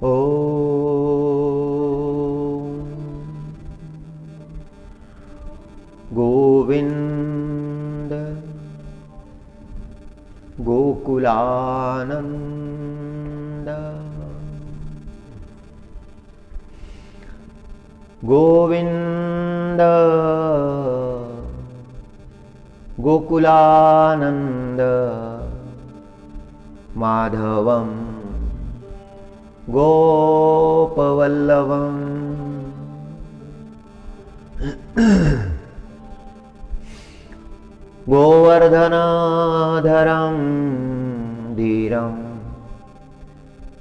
ओ गोविंद गोकुलानंद गोविंद गोकुलानंद माधवं गोपवल्लभं गोवर्धनधरं धीरं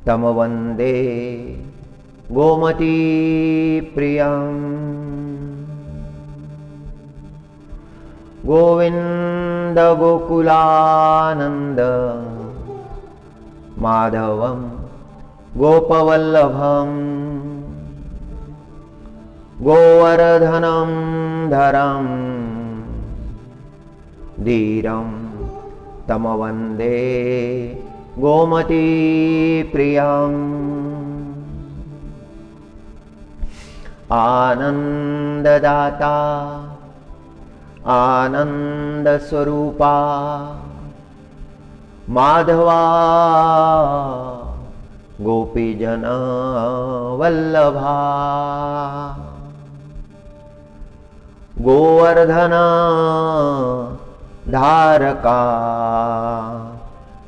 तं वन्दे गोमतीप्रियम् गोविंद गोकुलानंद माधवं गोपवल्लभं गोवर्धनं धरं धीरं तं वन्दे गोमतीप्रियम् आनन्ददाता आनंद स्वरूपा माधवा गोपीजन वल्लभा गोवर्धन धारका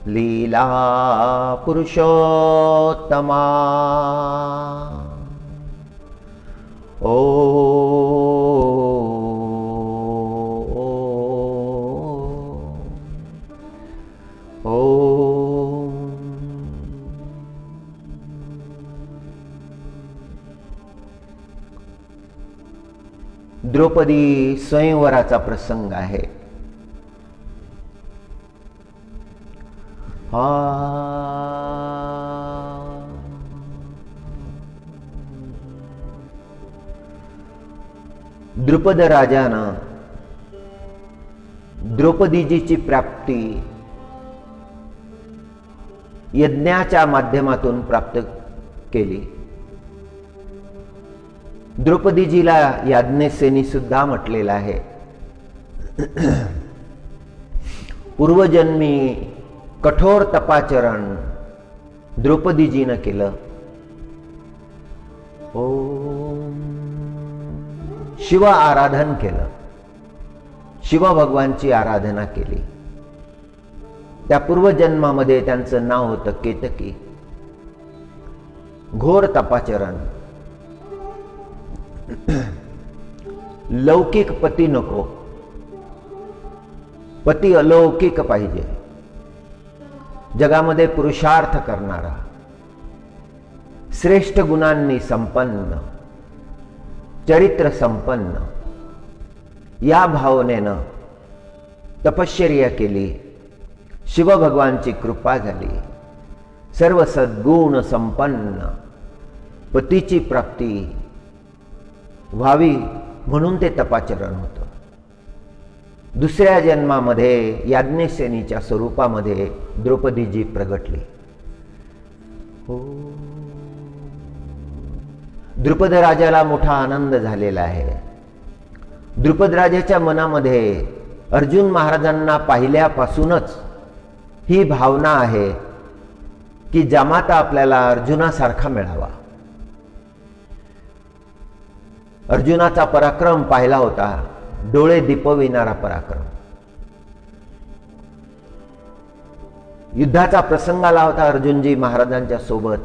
लीला पुरुषोत्तमा ओ द्रौपदी स्वयंवराचा प्रसंग आहे। द्रुपद राजानं द्रौपदीजीची प्राप्ती यज्ञाच्या माध्यमातून प्राप्त केली। द्रौपदीजीला याज्ञसेनी सुद्धा म्हटलेलं आहे। पूर्वजन्मी कठोर तपाचरण द्रौपदीजीनं केलं। ओम शिव आराधन केलं, शिव भगवानची आराधना केली। त्या पूर्वजन्मामध्ये त्यांचं नाव होतं केतकी। घोर तपाचरण, लौकिक पती नको, पती अलौकिक पाहिजे, जगामध्ये पुरुषार्थ करणारा, श्रेष्ठ गुणांनी संपन्न, चरित्र संपन्न, या भावनेनं तपश्चर्या केली। शिव भगवानची कृपा झाली, सर्व सद्गुण संपन्न पतीची प्राप्ती व्हावी म्हणून ते तपाचरण होतं। दुसऱ्या जन्मामध्ये याज्ञसेनीच्या स्वरूपामध्ये द्रौपदीजी प्रगटली। द्रुपद राजाला मोठा आनंद झालेला आहे। द्रुपद राजाच्या मनामध्ये अर्जुन महाराजांना पाहिल्यापासूनच ही भावना आहे की जामाता आपल्याला अर्जुनासारखा मिळावा। अर्जुनाचा पराक्रम पाहिला होता, डोळे दिपविणारा पराक्रम। युद्धाचा प्रसंग आला होता अर्जुनजी महाराजांच्या सोबत।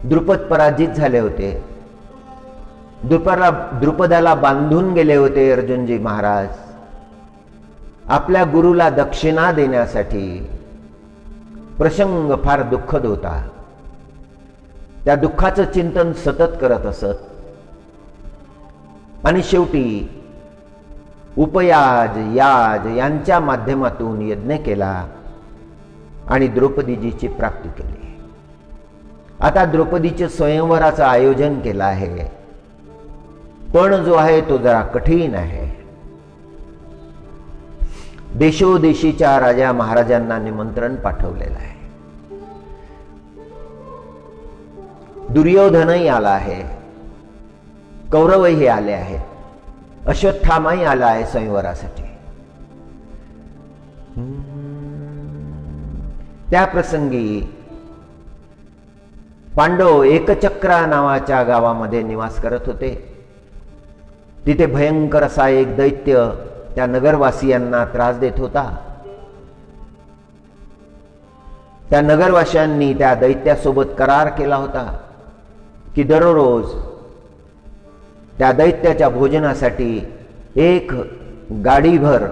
द्रुपद पराजित झाले होते, द्रुपदाला बांधून गेले होते अर्जुनजी महाराज। आपल्या गुरुला दक्षिणा देण्यासाठी प्रसंग फार दुःखद होता। त्या दुःखाचं चिंतन सतत करत असत आणि शेवटी उपयाज याज यांच्या माध्यमातून यज्ञ केला आणि द्रौपदीजीची प्राप्ती केली। आता द्रौपदीचे स्वयंवराचं आयोजन केलं आहे, पण जो आहे तो जरा कठीण आहे। देशोदेशीच्या राजा महाराजांना निमंत्रण पाठवलेलं आहे। दुर्योधनही आला आहे, कौरवही आले आहेत, अश्वत्थामाही आला आहे स्वयंवरासाठी. त्या प्रसंगी पांडव एकचक्रा नावाच्या गावामध्ये निवास करत होते. तिथे भयंकर असा एक दैत्य त्या नगरवासियांना त्रास देत होता. त्या नगरवासियांनी त्या दैत्यासोबत करार केला होता की दररोज त्या दैत्याच्या भोजनासाठी एक गाडीभर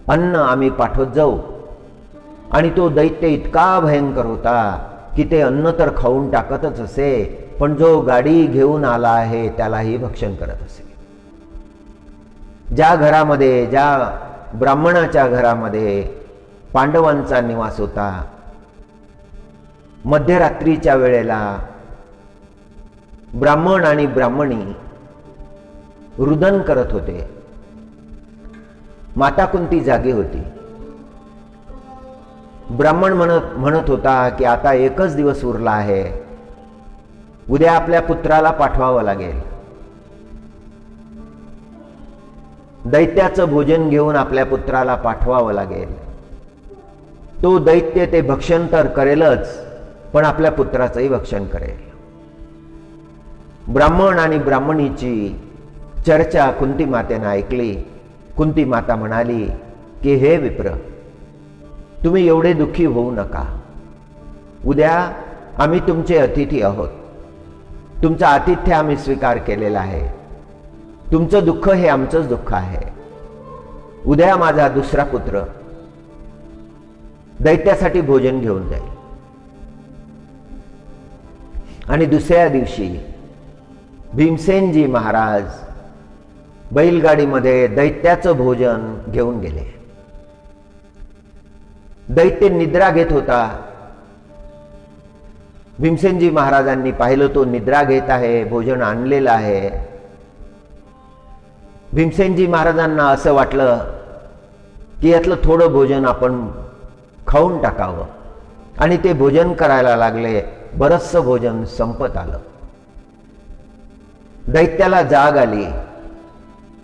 अन्न आम्ही पाठवत जाऊ. आणि तो दैत्य इतका भयंकर होता की ते अन्न तर खाऊन टाकतच असे, पण जो गाडी घेऊन आला आहे त्यालाही भक्षण करत असे. ज्या घरामध्ये, ज्या ब्राह्मणाच्या घरामध्ये पांडवांचा निवास होता, मध्यरात्रीच्या वेळेला ब्राह्मण आणि ब्राह्मणी रुदन करत होते. माता कुंती जागी होती. ब्राह्मण म्हणत होता की आता एकच दिवस उरला आहे, उद्या आपल्या पुत्राला पाठवावं लागेल. दैत्याचं भोजन घेऊन आपल्या पुत्राला पाठवावं लागेल. तो दैत्य ते भक्षण तर करेलच, पण आपल्या पुत्राचंही भक्षण करेल. ब्राह्मण आणि ब्राह्मणीची चर्चा कुंती मातेनं ऐकली. कुंती माता म्हणाली की हे विप्र, तुम्ही एवढे दुःखी होऊ नका. उद्या आम्ही तुमचे अतिथी आहोत. तुमचं आतिथ्य आम्ही स्वीकार केलेला आहे. तुमचं दुःख हे आमचंच दुःख आहे. उद्या माझा दुसरा पुत्र दैत्यासाठी भोजन घेऊन जाईल आणि दुसऱ्या दिवशी भीमसेनजी महाराज बैलगाडीमध्ये दैत्याचं भोजन घेऊन गेले. दैत्य निद्रा घेत होता. भीमसेनजी महाराजांनी पाहिलं तो निद्रा घेत आहे, भोजन आणलेलं आहे. भीमसेनजी महाराजांना असं वाटलं की यातलं थोडं भोजन आपण खाऊन टाकावं, आणि ते भोजन करायला लागले. बरचसं भोजन संपत आलं. दैत्याला जाग आली.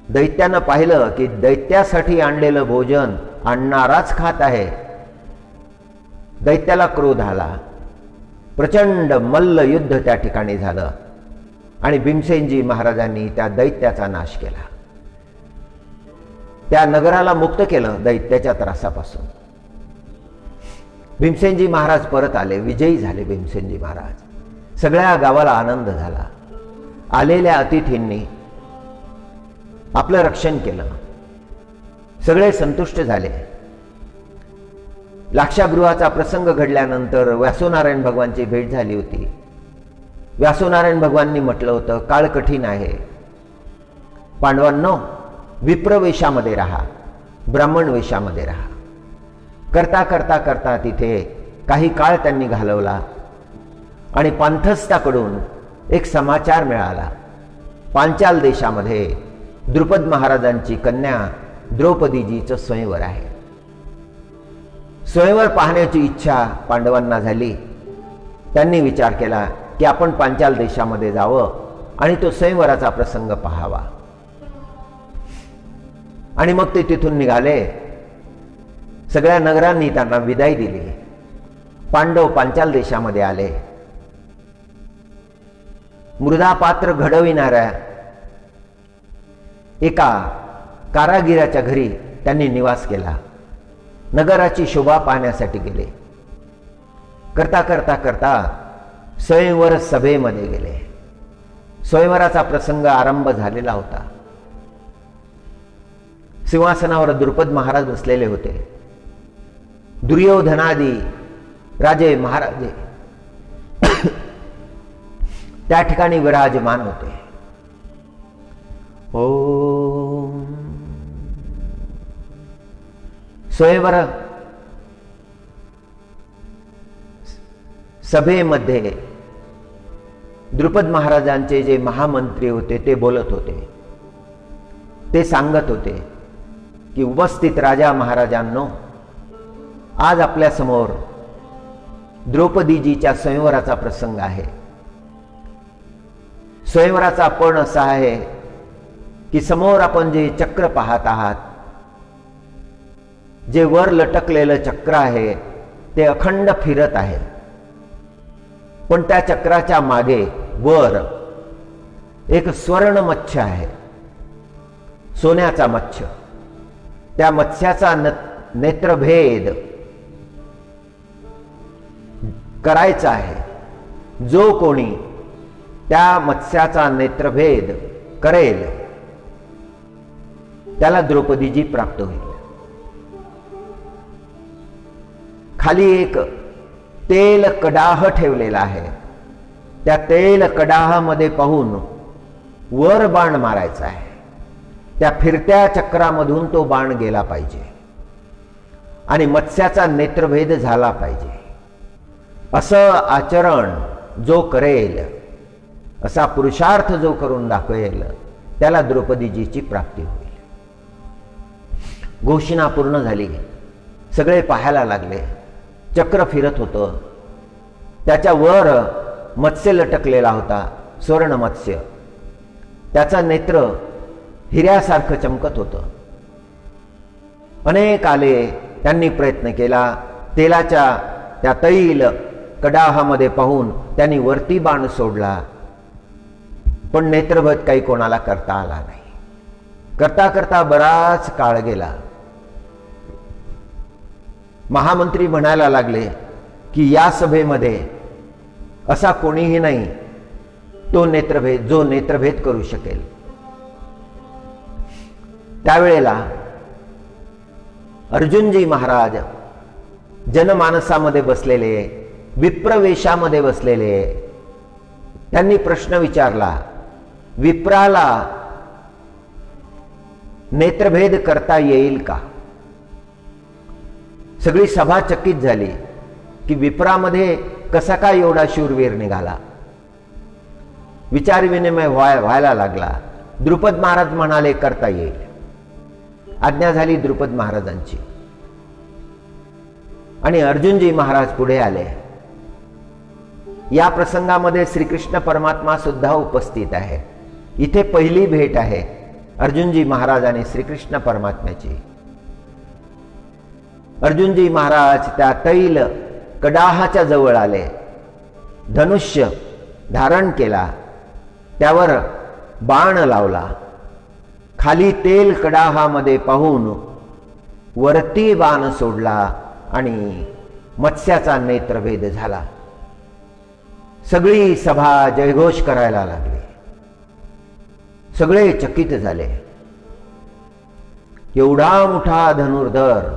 दैत्यानं पाहिलं की दैत्यासाठी आणलेलं भोजन आणणाराच खात आहे. दैत्याला क्रोध आला. प्रचंड मल्ल युद्ध त्या ठिकाणी झालं आणि भीमसेनजी महाराजांनी त्या दैत्याचा नाश केला. त्या नगराला मुक्त केलं दैत्याच्या त्रासापासून. भीमसेनजी महाराज परत आले, विजयी झाले भीमसेनजी महाराज. सगळ्या गावाला आनंद झाला. आलेल्या अतिथींनी आपलं रक्षण केलं. सगळे संतुष्ट झाले. लाक्षागृहाचा प्रसंग घडल्यानंतर व्यासोनारायण भगवानची भेट झाली होती. व्यासोनारायण भगवाननी म्हटलं होतं, काळ कठीण आहे, पांडवांनो विप्र वेशामध्ये राहा, ब्राह्मण वेशामध्ये राहा. करता करता करता तिथे काही काळ त्यांनी घालवला आणि पांथस्ताकडून एक समाचार मिळाला. पांचाल देशामध्ये द्रुपद महाराजांची कन्या द्रौपदीजीचं स्वयंवर आहे. स्वयंवर पाहण्याची इच्छा पांडवांना झाली. त्यांनी विचार केला की आपण पांचाल देशामध्ये जावं आणि तो स्वयंवराचा प्रसंग पाहावा. आणि मग ते तिथून निघाले. सगळ्या नगरांनी त्यांना विदाई दिली. पांडव पांचाल देशामध्ये आले. मृदा पात्र घडविणाऱ्या एका कारागिराच्या घरी त्यांनी निवास केला. नगराची शोभा पाहण्यासाठी गेले. करता करता करता स्वयंवर सभेमध्ये गेले. स्वयंवराचा प्रसंग आरंभ झालेला होता. सिंहासनावर द्रुपद महाराज बसलेले होते. दुर्योधनादी राजे महाराजे त्या ठिकाणी विराजमान होते. ओम स्वयंवर सभेमध्ये द्रुपद महाराजांचे जे महामंत्री होते ते बोलत होते. ते सांगत होते की उपस्थित राजा महाराजांनो, आज आपल्या समोर द्रौपदीजीच्या स्वयंवराचा प्रसंग आहे. स्वयंवराचा पण असा आहे की समोर आपण जे चक्र पाहत आहात, जे वर लटकलेलं चक्र आहे ते अखंड फिरत आहे, पण त्या चक्राच्या मागे वर एक स्वर्ण मत्स्य आहे, सोन्याचा मत्स्य. त्या मत्स्याचा नेत्रभेद करायचा आहे. जो कोणी त्या मत्स्याचा नेत्रभेद करेल त्याला द्रौपदीजी प्राप्त होईल. खाली एक तेल कडाह ठेवलेला आहे. त्या तेल कडाहामध्ये पाहून वर बाण मारायचा आहे. त्या फिरत्या चक्रामधून तो बाण गेला पाहिजे आणि मत्स्याचा नेत्रभेद झाला पाहिजे. असं आचरण जो करेल, असा पुरुषार्थ जो करून दाखवेल, त्याला द्रौपदीजीची प्राप्ती होईल. घोषणा पूर्ण झाली. सगळे पाहायला लागले. चक्र फिरत होतं. त्याच्या वर मत्स्य लटकलेला होता, स्वर्ण मत्स्य. त्याचा नेत्र हिऱ्यासारखं चमकत होतं. अनेक आले, त्यांनी प्रयत्न केला. तेलाच्या त्या तैल कडाहामध्ये पाहून त्यांनी वरती बाण सोडला, पण नेत्रभेद काही कोणाला करता आला नाही. करता करता बराच काळ गेला. महामंत्री म्हणायला लागले की या सभेमध्ये असा कोणीही नाही जो नेत्रभेद करू शकेल. त्यावेळेला अर्जुनजी महाराज जनमानसामध्ये बसलेले, विप्रवेशामध्ये बसलेले, त्यांनी प्रश्न विचारला, विप्राला नेत्रभेद करता येईल का? सगळी सभा चकित झाली की विप्रामध्ये कसा काय एवढा शूरवीर निघाला. विचारविनिमय व्हायला लागला. द्रुपद महाराज म्हणाले करता येईल. आज्ञा झाली द्रुपद महाराजांची आणि अर्जुनजी महाराज पुढे आले. या प्रसंगामध्ये श्रीकृष्ण परमात्मा सुद्धा उपस्थित आहे. इथे पहिली भेट आहे अर्जुनजी महाराज आणि श्रीकृष्ण परमात्म्याची. अर्जुनजी महाराज त्या तैल कडाहाच्या जवळ आले. धनुष्य धारण केला, त्यावर बाण लावला. खाली तेल कडाहामध्ये पाहून वरती बाण सोडला आणि मत्स्याचा नेत्रभेद झाला. सगळी सभा जयघोष करायला लागली. सगळे चकित झाले. एवढा मोठा धनुर्धर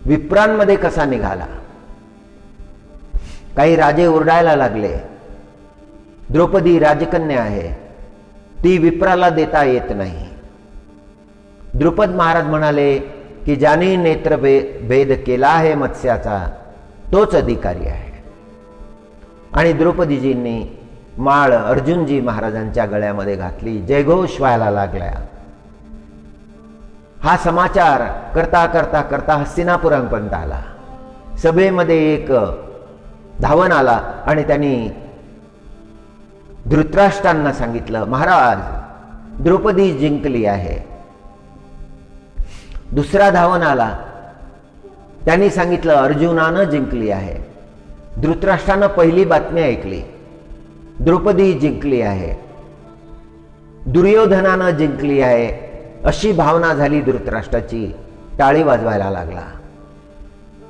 विप्रांमध्ये कसा निघाला? काही राजे ओरडायला लागले, द्रौपदी राजकन्या आहे, ती विप्राला देता येत नाही. द्रुपद महाराज म्हणाले की ज्याने नेत्रभेद केला आहे मत्स्याचा तोच अधिकारी आहे. आणि द्रौपदीजींनी माळ अर्जुनजी महाराजांच्या गळ्यामध्ये घातली. जयघोष व्हायला लागला. हा समाचार करता करता करता हस्तिनापुरापर्यंत आला. सभेमध्ये एक धावन आला आणि त्यांनी धृतराष्ट्रांना सांगितलं, महाराज द्रौपदी जिंकली आहे. दुसरा धावन आला, त्यांनी सांगितलं अर्जुनानं जिंकली आहे. धृतराष्ट्रानं पहिली बातमी ऐकली, द्रौपदी जिंकली आहे, दुर्योधनानं जिंकली आहे, अशी भावना झाली धृतराष्ट्राची. टाळी वाजवायला लागला.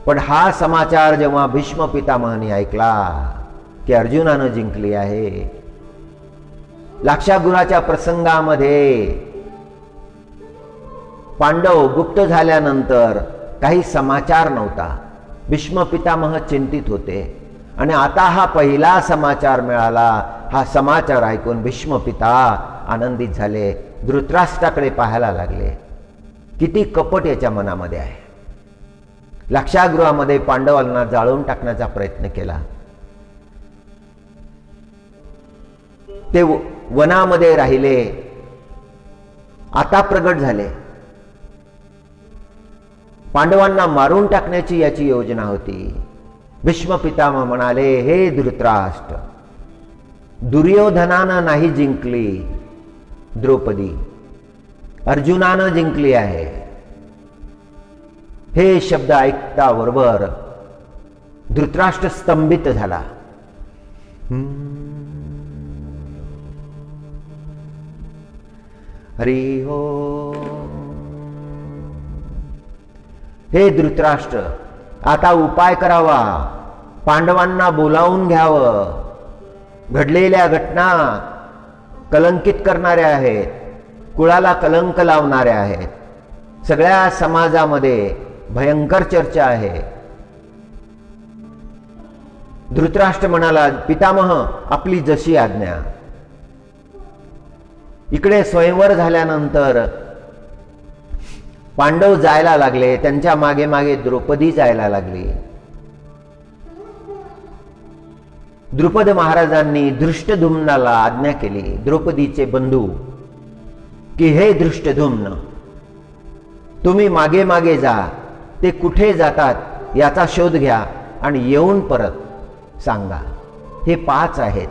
पण हा समाचार जेव्हा भीष्म पितामहांनी ऐकला की अर्जुनानं जिंकली आहे, लाक्षागृहाच्या प्रसंगामध्ये पांडव गुप्त झाल्यानंतर काही समाचार नव्हता. भीष्म पितामह चिंतित होते आणि आता हा पहिला समाचार मिळाला. हा समाचार ऐकून भीष्म पिता आनंदित झाले. धृतराष्ट्राकडे पाहायला लागले. किती कपट याच्या मनामध्ये आहे. लाक्षागृहामध्ये पांडवांना जाळून टाकण्याचा प्रयत्न केला. ते वनामध्ये राहिले. आता प्रगट झाले. पांडवांना मारून टाकण्याची याची योजना होती. भीष्म पितामह म्हणाले, हे धृतराष्ट्र, दुर्योधनानं नाही जिंकली द्रौपदी, अर्जुनानं जिंकली आहे. हे शब्द ऐकता बरोबर धृतराष्ट्र स्तंभित झाला. हरी हो. हे धृतराष्ट्र, आता उपाय करावा, पांडवांना बोलावून घ्यावं. घडलेल्या घटना कलंकित करणाऱ्या आहेत, कुळाला कलंक लावणाऱ्या आहेत. सगळ्या समाजामध्ये भयंकर चर्चा आहे. धृतराष्ट्र म्हणाला, पितामह आपली जशी आज्ञा. इकडे स्वयंवर झाल्यानंतर पांडव जायला लागले, त्यांच्या मागे मागे द्रौपदी जायला लागली. द्रुपद महाराजांनी धृष्टद्युम्नाला आज्ञा केली, द्रौपदीचे बंधू, की हे धृष्टद्युम्न, तुम्ही मागे मागे जा, ते कुठे जातात याचा शोध घ्या आणि येऊन परत सांगा. हे 5 आहेत,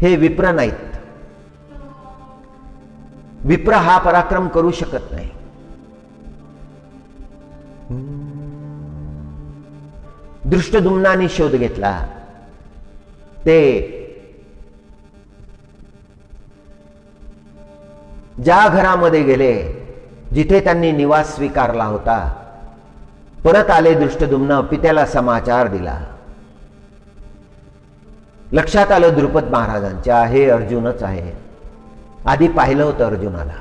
हे विप्र नाहीत. विप्र हा पराक्रम करू शकत नाही. धृष्टद्युम्नाने शोध घेतला. ते ज्या घरामध्ये गेले जिथे त्यांनी निवास स्वीकारला होता, परत आले धृष्टद्युम्न, पित्याला समाचार दिला. लक्षात आलं द्रुपद महाराजांच्या, हे अर्जुनच आहे. आधी पाहिलं होतं अर्जुनाला.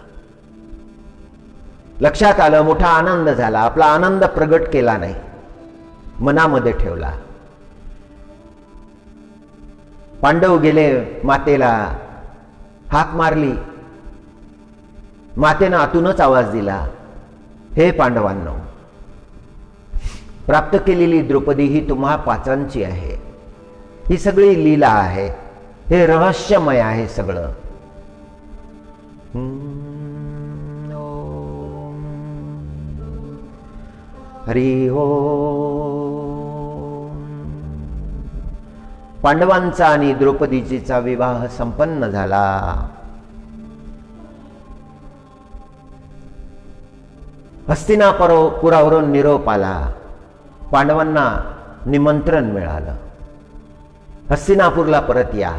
लक्षात आलं, मोठा आनंद झाला. आपला आनंद प्रगट केला नाही, मनामध्ये ठेवला. पांडव गेले, मातेला हाक मारली. मातेनं आतूनच आवाज दिला, हे पांडवांनो, प्राप्त केलेली द्रौपदी ही तुम्हा 5 आहे. ही सगळी लीला आहे, हे रहस्यमय आहे सगळं. हरी हो. पांडवांचा आणि द्रौपदीचा विवाह संपन्न झाला. हस्तिनापुरावरून निरोप आला. पांडवांना निमंत्रण मिळालं, हस्तिनापूरला परत या.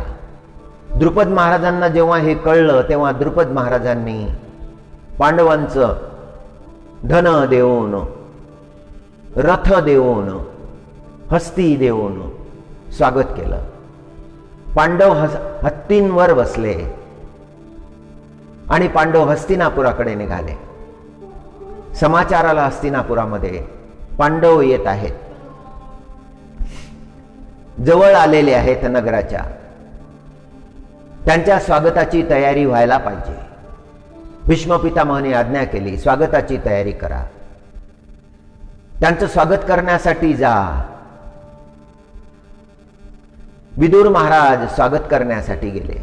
द्रुपद महाराजांना जेव्हा हे कळलं, तेव्हा द्रुपद महाराजांनी पांडवांचं धन देऊन, रथ देऊन, हस्ती देऊन स्वागत केलं. पांडव हत्तींवर बसले आणि पांडव हस्तिनापुराकडे निघाले. समाचाराला हस्तिनापुरामध्ये पांडव येत आहेत, जवळ आलेले आहेत नगराच्या. त्यांच्या स्वागताची तयारी व्हायला पाहिजे. भीष्म पितामहाने आज्ञा केली, स्वागताची तयारी करा. त्यांचं स्वागत करण्यासाठी जा. विदुर महाराज स्वागत करण्यासाठी गेले.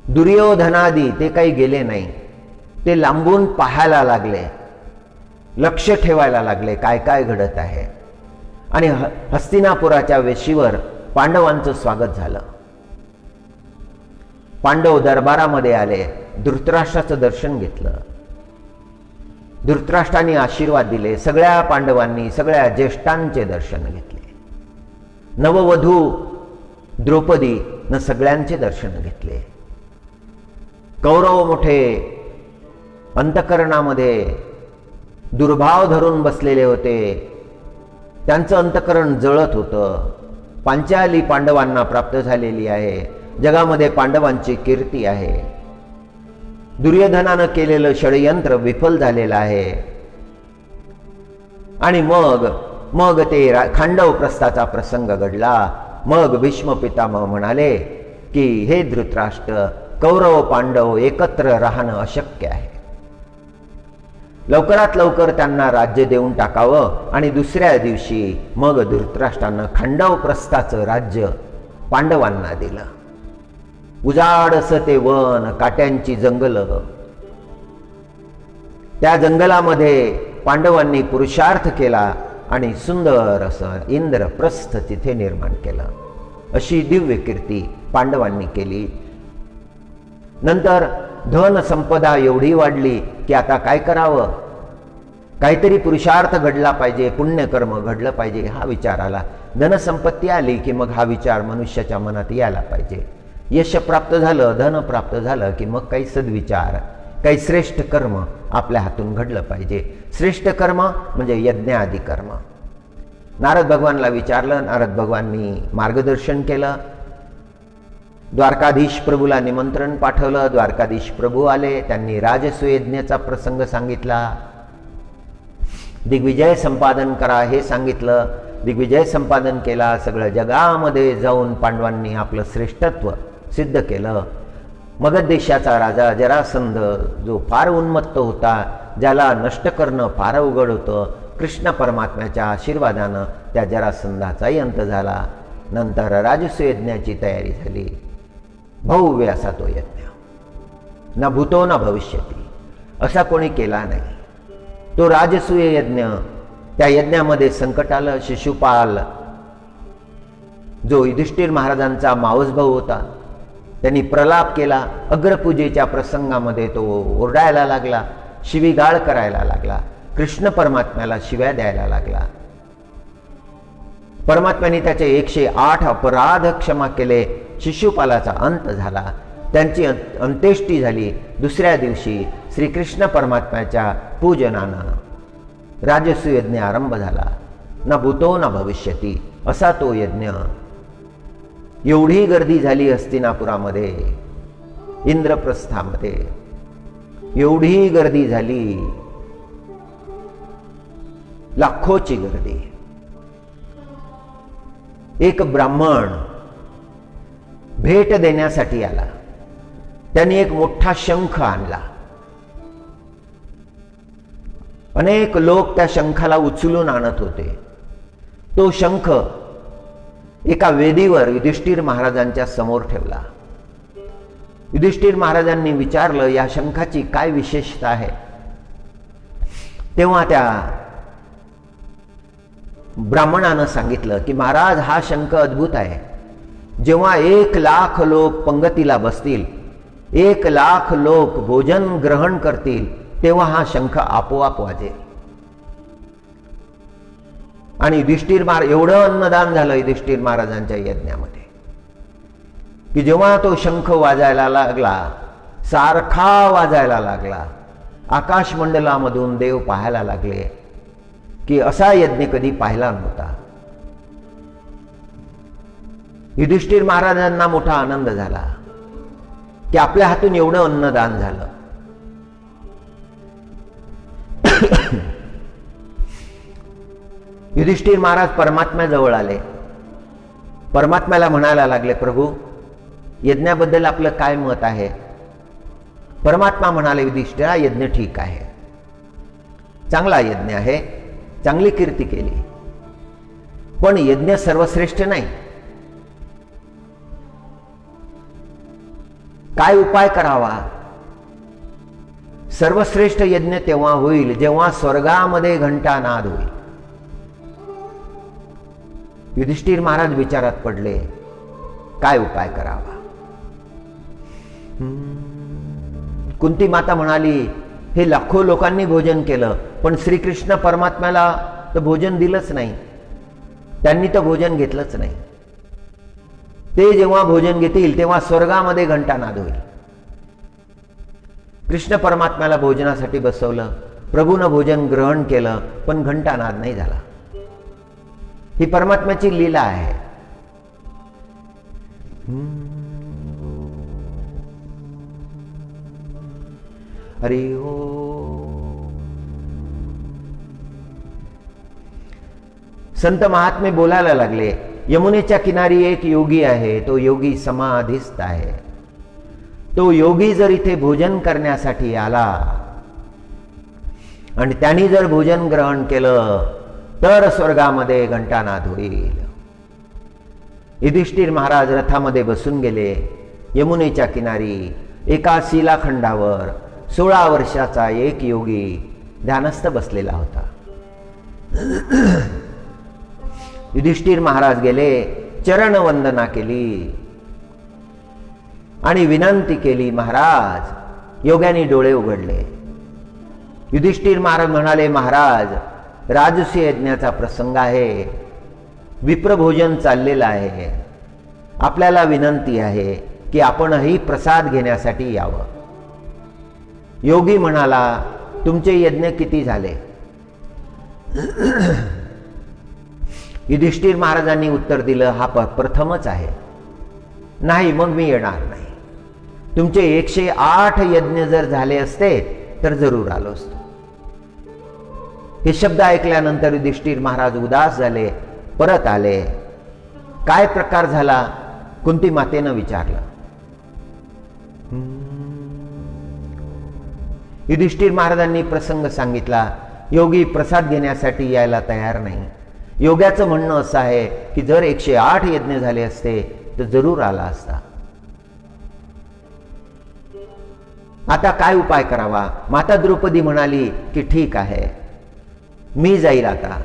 दुर्योधनादी ते काही गेले नाही. ते लांबून पाहायला लागले, लक्ष ठेवायला लागले काय काय घडत आहे. आणि हस्तिनापुराच्या वेशीवर पांडवांचं स्वागत झालं. पांडव दरबारामध्ये आले, धृतराष्ट्राचं दर्शन घेतलं. धृतराष्ट्राने आशीर्वाद दिले. सगळ्या पांडवांनी सगळ्या ज्येष्ठांचे दर्शन घेतले. नववधू द्रौपदी न सगळ्यांचे दर्शन घेतले. कौरव मोठे अंतःकरणामध्ये दुर्भाव धरून बसलेले होते. त्यांचं अंतःकरण जळत होतं. पांचाली पांडवांना प्राप्त झालेली आहे. जगामध्ये पांडवांची कीर्ती आहे. दुर्योधनानं केलेलं षडयंत्र विफल झालेलं आहे. आणि मग ते खांडव प्रस्थाचा प्रसंग घडला. मग भीष्म पितामह म्हणाले की हे धृतराष्ट्र, कौरव पांडव एकत्र राहणं अशक्य आहे. लवकरात लवकर त्यांना राज्य देऊन टाकावं. आणि दुसऱ्या दिवशी मग धृतराष्ट्रानं खांडव प्रस्थाचं राज्य पांडवांना दिलं. उजाड असं ते वन, काट्यांची जंगल. त्या जंगलामध्ये पांडवांनी पुरुषार्थ केला आणि सुंदर असं इंद्रप्रस्थ तिथे निर्माण केलं. अशी दिव्य कीर्ती पांडवांनी केली. नंतर धन संपदा एवढी वाढली की आता काय करावं, काहीतरी पुरुषार्थ घडला पाहिजे, पुण्यकर्म घडलं पाहिजे हा विचार आला. धनसंपत्ती आली की मग हा विचार मनुष्याच्या मनात यायला पाहिजे. यश प्राप्त झालं, धन प्राप्त झालं की मग काही सद्विचार, काही श्रेष्ठ कर्म आपल्या हातून घडलं पाहिजे. श्रेष्ठ कर्म म्हणजे यज्ञादी कर्म. नारद भगवानला विचारलं, नारद भगवाननी मार्गदर्शन केलं. द्वारकाधीश प्रभूला निमंत्रण पाठवलं, द्वारकाधीश प्रभू आले, त्यांनी राजसूयज्ञाचा प्रसंग सांगितला. दिग्विजय संपादन करा हे सांगितलं. दिग्विजय संपादन केला. सगळं जगामध्ये जाऊन पांडवांनी आपलं श्रेष्ठत्व सिद्ध केलं. मगध देशाचा राजा जरासंध जो फार उन्मत्त होता, ज्याला नष्ट करणं फार अवघड होतं, कृष्ण परमात्म्याच्या आशीर्वादानं त्या जरासंधाचाही अंत झाला. नंतर राजसूयज्ञाची तयारी झाली. भव्य असा तो यज्ञ, ना भूतो ना भविष्यती असा कोणी केला नाही. तो राजसूय यज्ञ, त्या यज्ञामध्ये संकट आलं. शिशुपाल जो युधिष्ठिर महाराजांचा मावस भाऊ होता, त्यांनी प्रलाप केला. अग्रपूजेच्या प्रसंगामध्ये तो ओरडायला लागला, शिवीगाळ करायला लागला, कृष्ण परमात्म्याला शिव्या द्यायला लागला. परमात्म्याने त्याचे 108 अपराध क्षमा केले. शिशुपालाचा अंत झाला. त्यांची अंत्येष्टी झाली. दुसऱ्या दिवशी श्रीकृष्ण परमात्म्याच्या पूजनानं राजसूय यज्ञ आरंभ झाला. ना भूतो ना भविष्यती असा तो यज्ञ. एवढी गर्दी झाली हस्तिनापुरामध्ये, इंद्रप्रस्थामध्ये एवढी गर्दी झाली, लाखोची गर्दी. एक ब्राह्मण भेट देण्यासाठी आला. त्यांनी एक मोठा शंख आणला. अनेक लोक त्या शंखाला उचलून आणत होते. तो शंख एका वेदीवर युधिष्ठिर महाराजांच्या समोर ठेवला. युधिष्ठिर महाराजांनी विचारलं, या शंखाची काय विशेषता आहे? तेव्हा त्या ब्राह्मणानं सांगितलं की महाराज, हा शंख अद्भुत आहे. जेव्हा 1,00,000 लोक पंगतीला बसतील, 1,00,000 लोक भोजन ग्रहण करतील, तेव्हा हा शंख आपोआप वाजेल. आणि युधिष्ठिर महाराज, एवढं अन्नदान झालं युधिष्ठिर महाराजांच्या यज्ञामध्ये की जेव्हा तो शंख वाजायला लागला, सारखा वाजायला लागला, आकाशमंडलामधून देव पाहायला लागले की असा यज्ञ कधी पाहिला नव्हता. युधिष्ठिर महाराजांना मोठा आनंद झाला की आपल्या हातून एवढं अन्नदान झालं. युधिष्ठिर महाराज परमात्म्याजवळ आले. परमात्म्याला म्हणायला लागले, प्रभू, यज्ञाबद्दल आपलं काय मत आहे? परमात्मा म्हणाले, युधिष्ठिरा, यज्ञ ठीक आहे, चांगला यज्ञ आहे, चांगली कीर्ती केली, पण यज्ञ सर्वश्रेष्ठ नाही. काय उपाय करावा? सर्वश्रेष्ठ यज्ञ तेव्हा होईल जेव्हा स्वर्गामध्ये घंटानाद होईल. युधिष्ठिर महाराज विचारात पडले, काय उपाय करावा? कुंती माता म्हणाली, हे लाखो लोकांनी भोजन केलं, पण श्रीकृष्ण परमात्म्याला तर भोजन दिलंच नाही, त्यांनी तर भोजन घेतलंच नाही. ते जेव्हा भोजन घेतील तेव्हा स्वर्गामध्ये घंटानाद होईल. कृष्ण परमात्म्याला भोजनासाठी बसवलं, प्रभूनं भोजन ग्रहण केलं, पण घंटानाद नाही झाला. ही परमात्म्याची लीला आहे. हरि ओम. संत महात्मे बोलायला लागले, यमुनेच्या किनारी एक योगी आहे, तो योगी समाधिस्थ आहे. तो योगी जर इथे भोजन करण्यासाठी आला आणि त्यांनी जर भोजन ग्रहण केलं तर स्वर्गामध्ये घंटानाद होईल. युधिष्ठिर महाराज रथामध्ये बसून गेले. यमुनेच्या किनारी एका शिलाखंडावर 16 वर्षाचा एक योगी ध्यानस्थ बसलेला होता. युधिष्ठिर महाराज गेले, चरणवंदना केली आणि विनंती केली. महाराज, योग्याने डोळे उघडले. युधिष्ठिर महाराज म्हणाले, महाराज, राजसूय यज्ञाचा प्रसंग आहे, विप्रभोजन चाललेलं आहे, आपल्याला विनंती आहे की आपणही प्रसाद घेण्यासाठी यावं. योगी म्हणाला, तुमचे यज्ञ किती झाले? युधिष्ठिर महाराजांनी उत्तर दिलं, हा प्रथमच आहे. नाही, मग मी येणार नाही. तुमचे 108 यज्ञ जर झाले असते तर जरूर आलो असतो. हे शब्द ऐकल्यानंतर युधिष्ठिर महाराज उदास झाले, परत आले. काय प्रकार झाला? कुंती मातेनं विचारलं. युधिष्ठिर महाराजांनी प्रसंग सांगितला. योगी प्रसाद घेण्यासाठी यायला तयार नाही. योग्याचं म्हणणं असं आहे की जर 108 यज्ञ झाले असते तर जरूर आला असता. आता काय उपाय करावा? माता द्रौपदी म्हणाली की ठीक आहे, मी जाईल, आता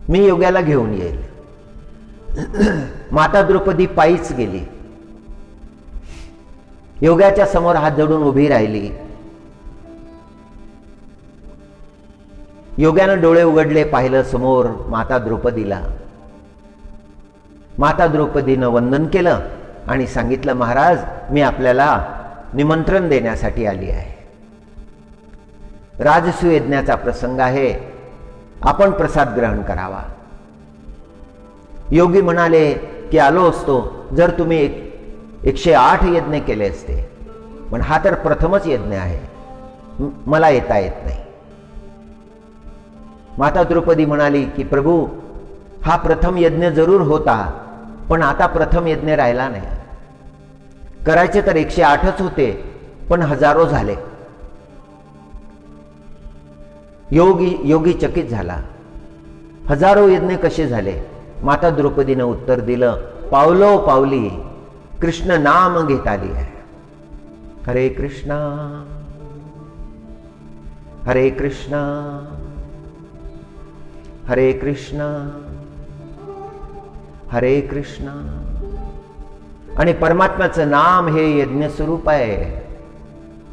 मी योग्याला घेऊन येईल. माता द्रौपदी पायीच गेली. योग्याच्या समोर हात जोडून उभी राहिली. योग्यानं डोळे उघडले, पाहिलं समोर माता द्रौपदीला. माता द्रौपदीनं वंदन केलं आणि सांगितलं, महाराज, मी आपल्याला निमंत्रण देण्यासाठी आली आहे. राजसूय यज्ञाचा प्रसंग आहे, आपण प्रसाद ग्रहण करावा. योगी म्हणाले की आलो असतो जर तुम्ही 108 यज्ञ केले असते, पण हा तर प्रथमच यज्ञ आहे, मला येता येत नाही. माता द्रौपदी म्हणाली की प्रभू, हा प्रथम यज्ञ जरूर होता, पण आता प्रथम यज्ञ राहिला नाही. करायचे तर 108च होते, पण हजारो झाले. योगी चकित झाला. हजारो यज्ञ कसे झाले? माता द्रौपदीनं उत्तर दिलं, पावलो पावली कृष्ण नाम घेत आली आहे. हरे कृष्णा हरे कृष्णा हरे कृष्णा हरे कृष्णा. आणि परमात्म्याचं नाम हे यज्ञ स्वरूप आहे.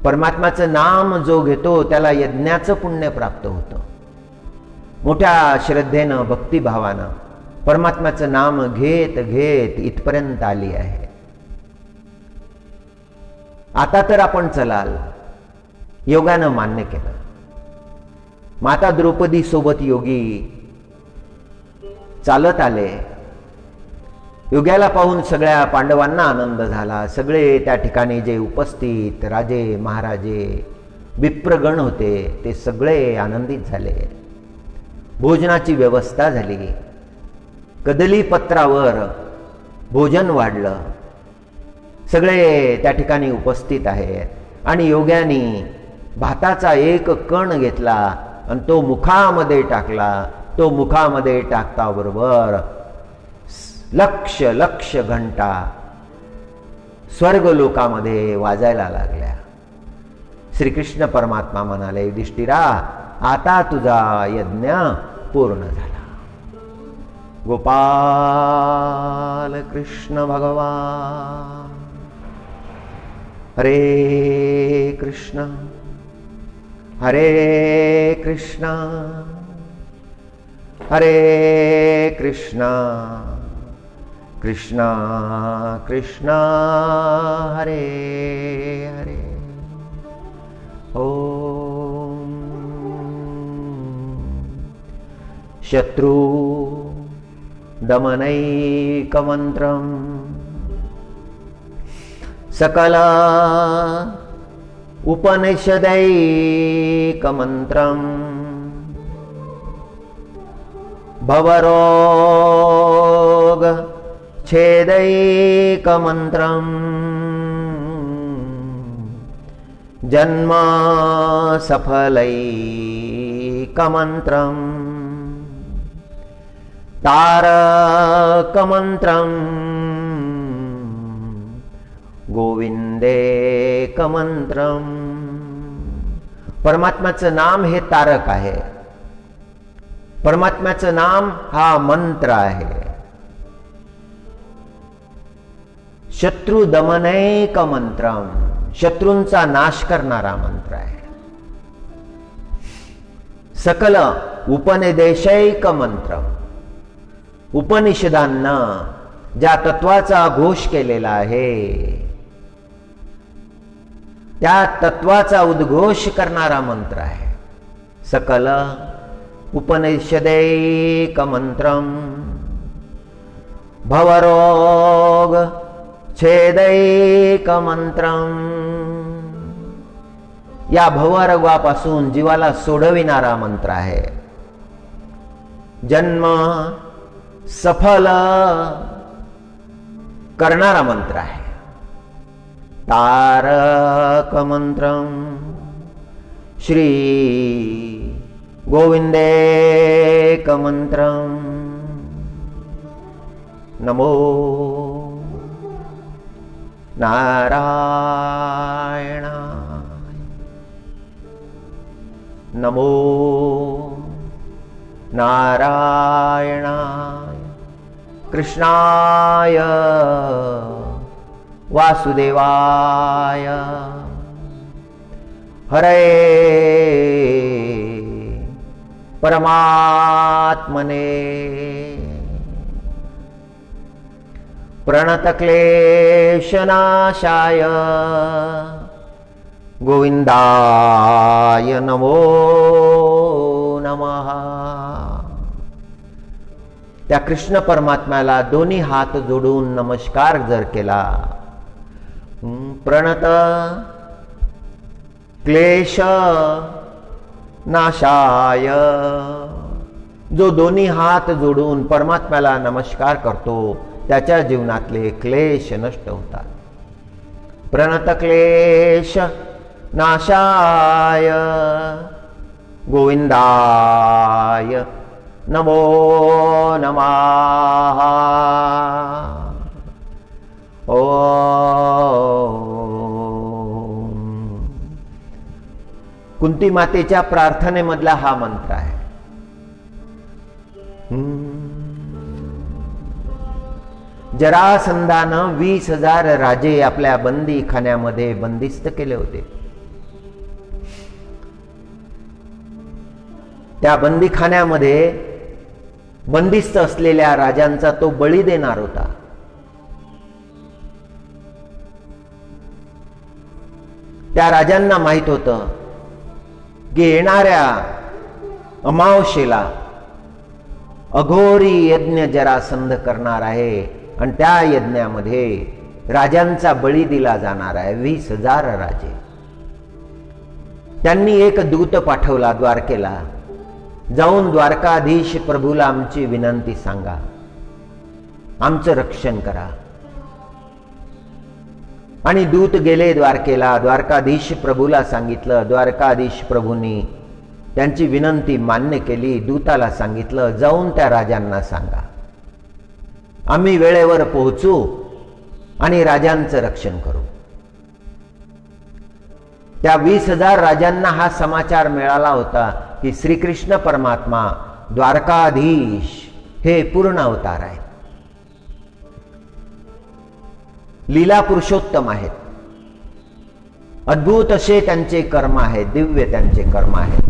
परमात्म्याचं नाम जो घेतो त्याला यज्ञाचं पुण्य प्राप्त होतं. मोठ्या श्रद्धेनं, भक्तिभावानं परमात्म्याचं नाम घेत घेत इथपर्यंत आली आहे. आता तर आपण चलाल. योगानं मान्य केलं. माता द्रौपदी सोबत योगी चालत आले. योग्याला पाहून सगळ्या पांडवांना आनंद झाला. सगळे त्या ठिकाणी जे उपस्थित राजे महाराजे विप्रगण होते ते सगळे आनंदित झाले. भोजनाची व्यवस्था झाली. कदली पत्रावर भोजन वाढलं. सगळे त्या ठिकाणी उपस्थित आहेत आणि योग्याने भाताचा एक कण घेतला आणि तो मुखामध्ये टाकला. तो मुखामध्ये टाकता बरोबर लक्ष लक्ष घंटा स्वर्ग लोकामध्ये वाजायला लागल्या. श्रीकृष्ण परमात्मा म्हणाले, युधिष्ठिरा, आता तुझा यज्ञ पूर्ण झाला. गोपाल कृष्ण भगवान. हरे कृष्ण हरे कृष्ण हरे कृष्ण कृष्ण कृष्ण हरे हरे. ओम. शत्रु दमनैकमन्त्रम् सकल उपनिषदैकमन्त्रम् भवरोग छेदैकमन्त्रम् जन्म सफलैकमन्त्रम् तारकमन्त्रम् गोविंदेकमंत्रम. परमात्म्याचं नाम हे तारक आहे. परमात्म्याचं नाम हा मंत्र आहे. शत्रु दमनैक मंत्रम, शत्रूंचा नाश करणारा मंत्र आहे. सकल उपनिदेशैक मंत्र, उपनिषदांना ज्या तत्वाचा घोष केलेला आहे त्या तत्वाचा उद्घोष करणारा मंत्र आहे. सकल उपनिषदैक मंत्रम भवरोग छेदैक मंत्रम, या भवरोगापासून जीवाला सोडविणारा मंत्र आहे. जन्म सफल करणारा मंत्र आहे. तारक मंत्रम श्री गोविंदेक मंत्रम नमो नारायणाय नमो नारायणाय कृष्णाय वासुदेवाय हरे परमात्मने प्रणतक्लेशनाशाय गोविंदाय नमो नमः. त्या कृष्ण परमात्म्याला दोन्ही हात जोडून नमस्कार जर केला, प्रणत क्लेश नाशाय, जो दोन्ही हात जोडून परमात्म्याला नमस्कार करतो त्याच्या जीवनातले क्लेश नष्ट होतात. प्रणत क्लेश नाशाय गोविंदाय नमो नमः. कुंती मातेच्या प्रार्थनेमधला हा मंत्र आहे. जरासंधानं 20,000 राजे आपल्या बंदीखान्यामध्ये बंदिस्त केले होते. त्या बंदीखान्यामध्ये बंदिस्त असलेल्या राजांचा तो बळी देणार होता. त्या राजांना माहित होतं की येणाऱ्या अमावस्येला अघोरी यज्ञ जरासंध करणार आहे आणि त्या यज्ञामध्ये राजांचा बळी दिला जाणार आहे. 20,000 राजे. त्यांनी एक दूत पाठवला द्वारकेला, जाऊन द्वारकाधीश प्रभूला आमची विनंती सांगा, आमचं रक्षण करा. आणि दूत गेले द्वारकेला, द्वारकाधीश प्रभूला सांगितलं. द्वारकाधीश प्रभूंनी त्यांची विनंती मान्य केली. दूताला सांगितलं, जाऊन त्या राजांना सांगा आम्ही वेळेवर पोहोचू आणि राजांचं रक्षण करू. त्या 20,000 राजांना हा समाचार मिळाला होता की श्रीकृष्ण परमात्मा द्वारकाधीश हे पूर्ण अवतार आहेत, लीला पुरुषोत्तम आहेत, अद्भुत असे त्यांचे कर्म आहेत, दिव्य त्यांचे कर्म आहेत.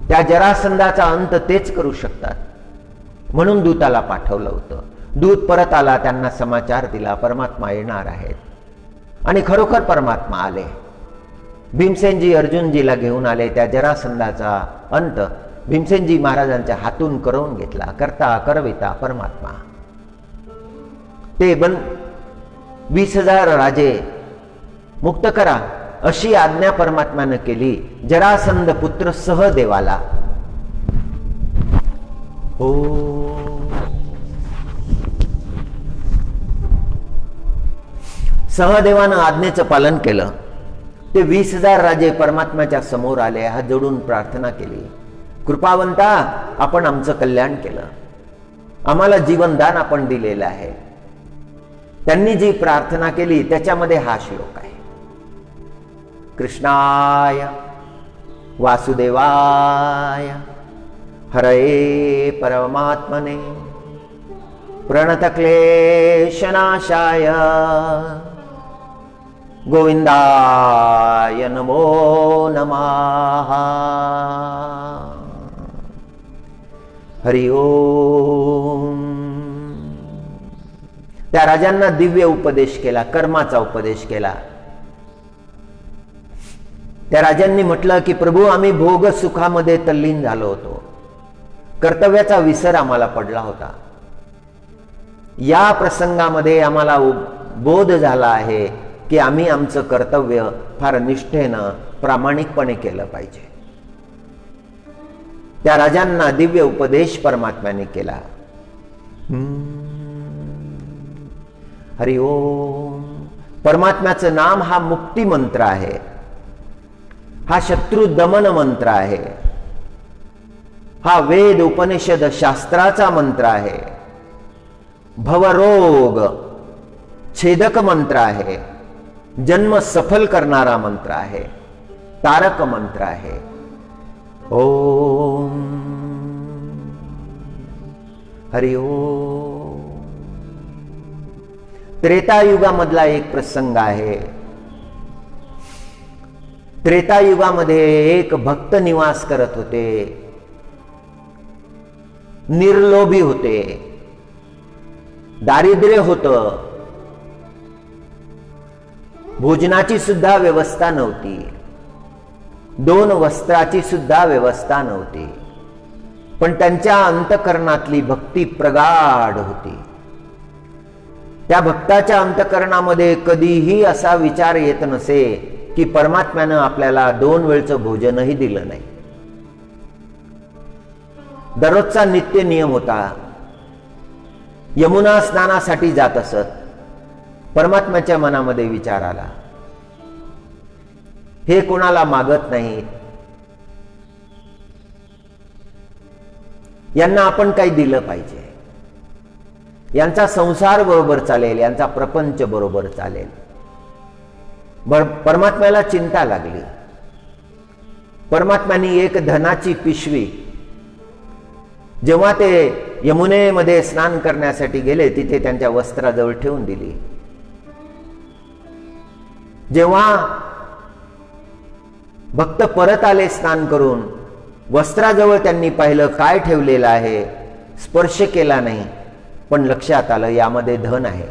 त्या जरासंधाचा अंत तेच करू शकतात म्हणून दूताला पाठवलं होतं. दूत परत आला, त्यांना समाचार दिला परमात्मा येणार आहेत. आणि खरोखर परमात्मा आले. भीमसेनजी अर्जुनजीला घेऊन आले. त्या जरासंधाचा अंत भीमसेनजी महाराजांच्या हातून करवून घेतला. करता करविता परमात्मा. ते 20,000 राजे मुक्त करा अशी आज्ञा परमात्म्यानं केली जरासंध पुत्र सहदेवाला. हो, सहदेवानं आज्ञेचं पालन केलं. ते 20,000 राजे परमात्म्याच्या समोर आले, हात जोडून प्रार्थना केली, कृपावंता आपण आमचं कल्याण केलं, आम्हाला जीवनदान आपण दिलेलं आहे. त्यांनी जी प्रार्थना केली त्याच्यामध्ये हा श्लोक आहे. कृष्णाय वासुदेवाय हरये परमात्मने प्रणतक्लेशनाशाय गोविंदाय नमो नमः। हरि ओम। त्या राजांना दिव्य उपदेश केला, कर्माचा उपदेश केला। त्या राजांनी म्हटलं की प्रभू, आम्ही भोग सुखामध्ये तल्लीन झालो होतो, कर्तव्याचा विसर आम्हाला पडला होता। या प्रसंगामध्ये आम्हाला बोध झाला आहे की आम्ही आमचं कर्तव्य फार निष्ठेनं प्रामाणिकपणे केलं पाहिजे। त्या राजांना दिव्य उपदेश परमात्म्याने केला। हरि ओम। परमात्म्याचं नाम हा मुक्ती मंत्र आहे, हा शत्रु दमन मंत्र आहे, हा वेद उपनिषद शास्त्राचा मंत्र आहे, भवरोग छेदक मंत्र आहे, जन्म सफल करणारा मंत्र आहे, तारक मंत्र आहे। ओम हरि ओम। त्रेतायुगामधला एक प्रसंग आहे। त्रेतायुगामध्ये एक भक्त निवास करत होते, निर्लोभी होते, दारिद्र्य होतं, भोजनाची सुद्धा व्यवस्था नव्हती, दोन वस्त्राची सुद्धा व्यवस्था नव्हती, पण त्यांच्या अंतःकरणातली भक्ती प्रगाढ होती। त्या भक्ताच्या अंतःकरणामध्ये कधीही असा विचार येत नसे की परमात्म्यानं आपल्याला 2 वेळचं भोजनही दिलं नाही। दररोजचा नित्य नियम होता, यमुना स्नानासाठी जात असत। परमात्म्याच्या मनामध्ये विचार आला, हे कोणाला मागत नाहीत, यांना आपण काही दिलं पाहिजे, यांचा संसार बरोबर चालेल, यांचा प्रपंच बरोबर चालेल। परमात्म्याला चिंता लागली। परमात्म्याने एक धनाची पिशवी, जेव्हा ते यमुनेमध्ये स्नान करण्यासाठी गेले तिथे त्यांच्या वस्त्राजवळ ठेवून दिली। जेव्हा भक्त परत आले स्नान करून, वस्त्राजवळ त्यांनी पाहिलं काय ठेवलेलं आहे, स्पर्श केला नाही, पण लक्षात आलं यामध्ये धन आहे,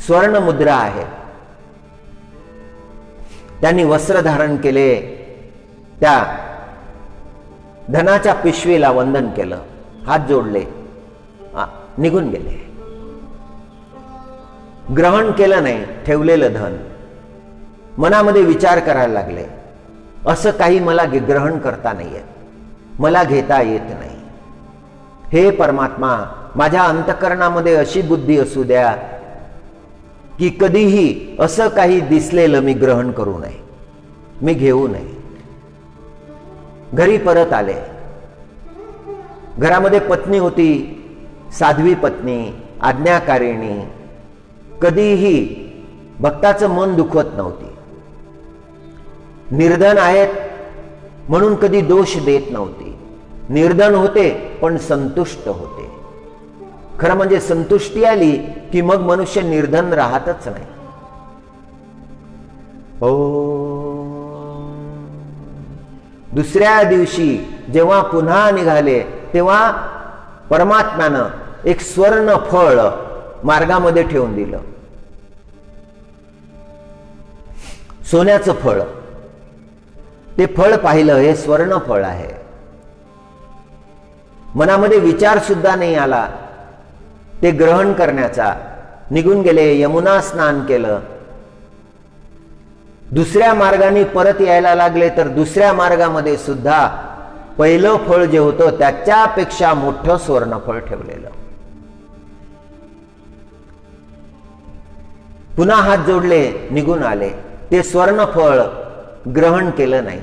स्वर्ण मुद्रा आहे। त्यांनी वस्त्र धारण केले, त्या धनाच्या पिशवीला वंदन केलं, हात जोडले, निघून गेले। ग्रहण केलं नाही ठेवलेलं धन। मनामध्ये विचार करायला लागले, असं काही मला ग्रहण करता नाही येत, मला घेता येत नाही। हे परमात्मा, माझ्या अंतःकरणामध्ये अशी बुद्धी असू द्या की कधीही असं काही दिसलेलं मी ग्रहण करू नये, मी घेऊ नये। घरी परत आले। घरामध्ये पत्नी होती, साध्वी पत्नी, आज्ञाकारिणी, कधीही भक्ताचं मन दुखवत नव्हती। निर्धन आहेत म्हणून कधी दोष देत नव्हती, निर्धन होते पण संतुष्ट होते। खरं म्हणजे संतुष्टी आली की मग मनुष्य निर्धन राहतच नाही। दुसऱ्या दिवशी जेव्हा पुन्हा निघाले तेव्हा परमात्म्यानं एक स्वर्ण फळ मार्गामध्ये ठेवून दिलं, सोन्याचं फळ। ते फळ पाहिलं, हे स्वर्ण फळ आहे। मनामध्ये विचार सुद्धा नाही आला ते ग्रहण करण्याचा। निघून गेले, यमुना स्नान केलं, दुसऱ्या मार्गाने परत यायला लागले तर दुसऱ्या मार्गामध्ये सुद्धा पहिलं फळ जे होतं त्याच्यापेक्षा मोठं स्वर्णफळ ठेवलेलं। पुन्हा हात जोडले, निघून आले। ते स्वर्णफळ ग्रहण केलं नाही।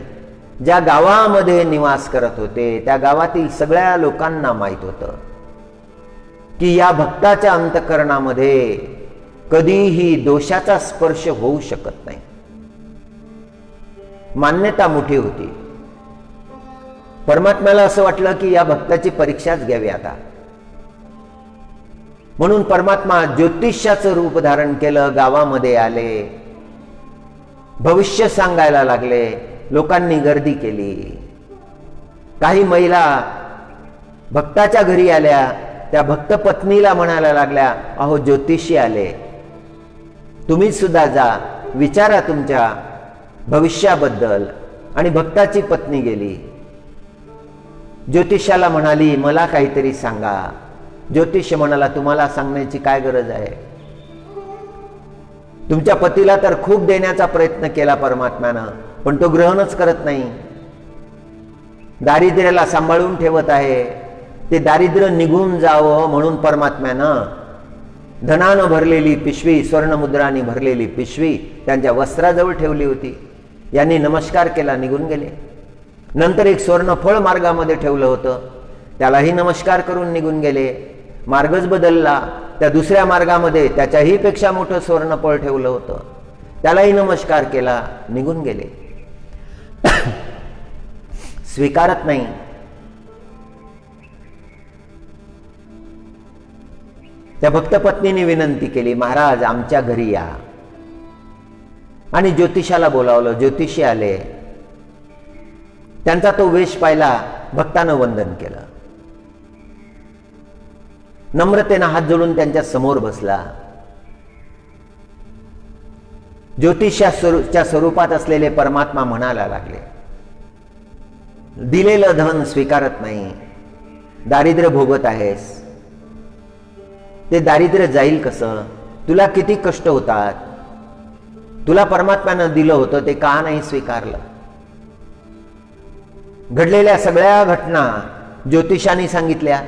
ज्या गावामध्ये निवास करत होते त्या गावातील सगळ्या लोकांना माहित होतं की या भक्ताच्या अंतःकरणामध्ये कधीही दोषाचा स्पर्श होऊ शकत नाही। मान्यता मोठी होती। परमात्म्याला असं वाटलं की या भक्ताची परीक्षाच घ्यावी आता. म्हणून परमात्मा ज्योतिष्याचं रूप धारण केलं, गावामध्ये आले, भविष्य सांगायला लागले. लोकांनी गर्दी केली. काही महिला भक्ताच्या घरी आल्या, त्या भक्त पत्नीला म्हणायला लागल्या, अहो ज्योतिषी आले, तुम्ही सुद्धा जा, विचारा तुमच्या भविष्याबद्दल. आणि भक्ताची पत्नी गेली, ज्योतिषाला म्हणाली मला काहीतरी सांगा. ज्योतिष म्हणाला तुम्हाला सांगण्याची काय गरज आहे, तुमच्या पतीला तर खूप देण्याचा प्रयत्न केला परमात्म्यानं, पण तो ग्रहणच करत नाही, दारिद्र्याला सांभाळून ठेवत आहे. ते दारिद्र्य निघून जावं म्हणून परमात्म्यानं धनानं भरलेली पिशवी, स्वर्णमुद्रांनी भरलेली पिशवी त्यांच्या वस्त्राजवळ ठेवली होती. यांनी नमस्कार केला, निघून गेले. नंतर एक स्वर्णफळ मार्गामध्ये ठेवलं होतं, त्यालाही नमस्कार करून निघून गेले. मार्गच बदलला, त्या दुसऱ्या मार्गामध्ये त्याच्याही पेक्षा मोठं स्वर्णफळ ठेवलं होतं, त्यालाही नमस्कार केला, निघून गेले. स्वीकारत नाही. त्या भक्तपत्नीने विनंती केली, महाराज आमच्या घरी या. आणि ज्योतिषाला बोलावलं. ज्योतिषी आले, त्यांचा तो वेश पाहिला, भक्तानं वंदन केलं, नम्रतेनं हात जोडून त्यांच्या समोर बसला. ज्योतिषाच्या स्वरूपात असलेले परमात्मा म्हणायला लागले, दिलेलं धन स्वीकारत नाही, दारिद्र्य भोगत आहेस, ते दारिद्र्य जाईल कसं, तुला किती कष्ट होतात, तुला परमात्म्यानं दिलं होतं ते का नाही स्वीकारलं. घडलेल्या सगळ्या घटना ज्योतिषांनी सांगितल्या.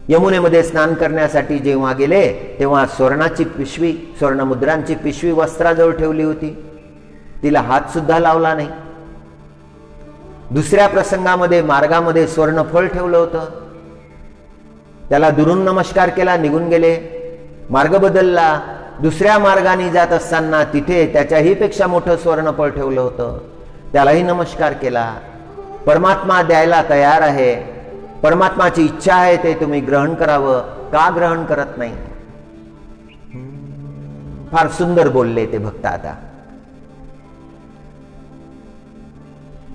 यमुनेमध्ये स्नान करण्यासाठी जेव्हा गेले तेव्हा स्वर्णाची पिशवी, स्वर्णमुद्रांची पिशवी वस्त्राजवळ ठेवली होती, तिला हात सुद्धा लावला नाही. दुसऱ्या प्रसंगामध्ये मार्गामध्ये स्वर्णफळ ठेवलं होतं, त्याला दुरून नमस्कार केला, निघून गेले. मार्ग बदलला, दुसऱ्या मार्गाने जात असताना तिथे त्याच्याही पेक्षा मोठं स्वर्णफळ ठेवलं होतं, त्यालाही नमस्कार केला. परमात्मा द्यायला तयार आहे, परमात्माची इच्छा आहे ते तुम्ही ग्रहण करावं, का ग्रहण करत नाही. फार सुंदर बोलले ते भक्त. आता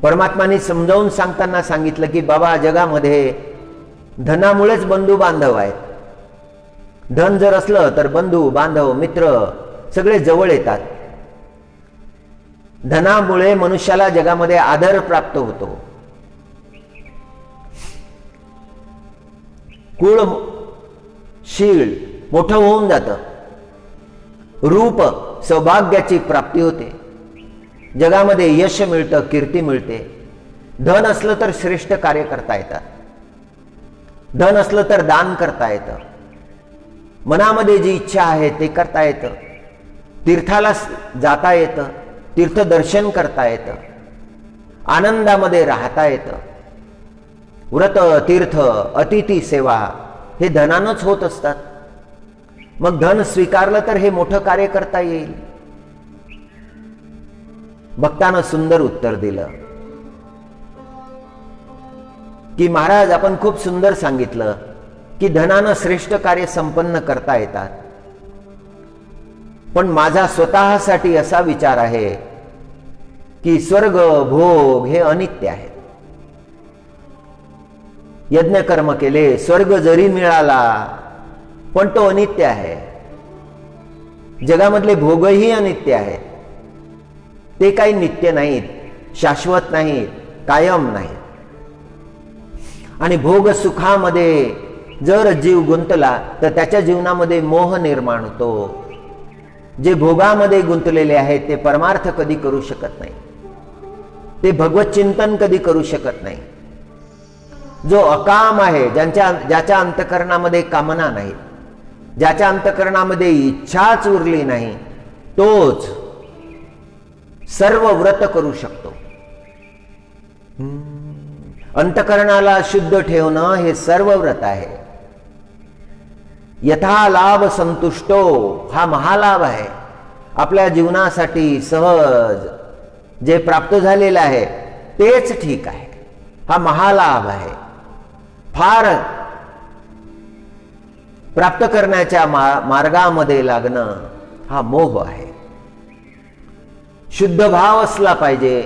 परमात्माने समजावून सांगताना सांगितलं की बाबा जगामध्ये धनामुळेच बंधू बांधव आहेत. धन जर असलं तर बंधू बांधव मित्र सगळे जवळ येतात. धनामुळे मनुष्याला जगामध्ये आदर प्राप्त होतो, कुळ शीळ मोठं होऊन जातं, रूप सौभाग्याची प्राप्ती होते, जगामध्ये यश मिळतं, कीर्ती मिळते. धन असलं तर श्रेष्ठ कार्य करता येतात, धन असलं तर दान करता येतं, मनामध्ये जी इच्छा आहे ते करता येतं, तीर्थाला जाता येतं, तीर्थदर्शन करता येतं, आनंदामध्ये राहता येतं. व्रत तीर्थ अतिथी सेवा हे धनानंच होत असतात. मग धन स्वीकारलं तर हे मोठं कार्य करता येईल. भक्तानं सुंदर उत्तर दिलं की महाराज आपण खूप सुंदर सांगितलं की धनानं श्रेष्ठ कार्य संपन्न करता येतात, पण माझा स्वतःसाठी असा विचार आहे की स्वर्ग भोग हे अनित्य आहेत. यज्ञ कर्म केले, स्वर्ग जरी मिळाला पण तो अनित्य आहे. जगामधले भोगही अनित्य आहेत, ते काही नित्य नाहीत, शाश्वत नाहीत, कायम नाहीत. आणि भोग सुखामध्ये जर जीव गुंतला तर त्याच्या जीवनामध्ये मोह निर्माण होतो. जे भोगामध्ये गुंतलेले आहेत ते परमार्थ कधी करू शकत नाही, ते भगवत चिंतन कधी करू शकत नाही. जो अकाम आहे, ज्याच्या अंतकरणामध्ये कामना नाही, ज्याच्या अंतकरणामध्ये इच्छाच उरली नाही, तोच सर्व व्रत करू शकतो. अंतकरणाला शुद्ध ठेवणं हे सर्व व्रत आहे. यथा लाभ संतुष्टो हा महालाभ आहे. आपल्या जीवनासाठी सहज जे प्राप्त झालेलं आहे तेच ठीक आहे. हा महालाभ आहे. फार प्राप्त करण्याच्या मार्गामध्ये लागणं हा मोह आहे. शुद्ध भाव असला पाहिजे,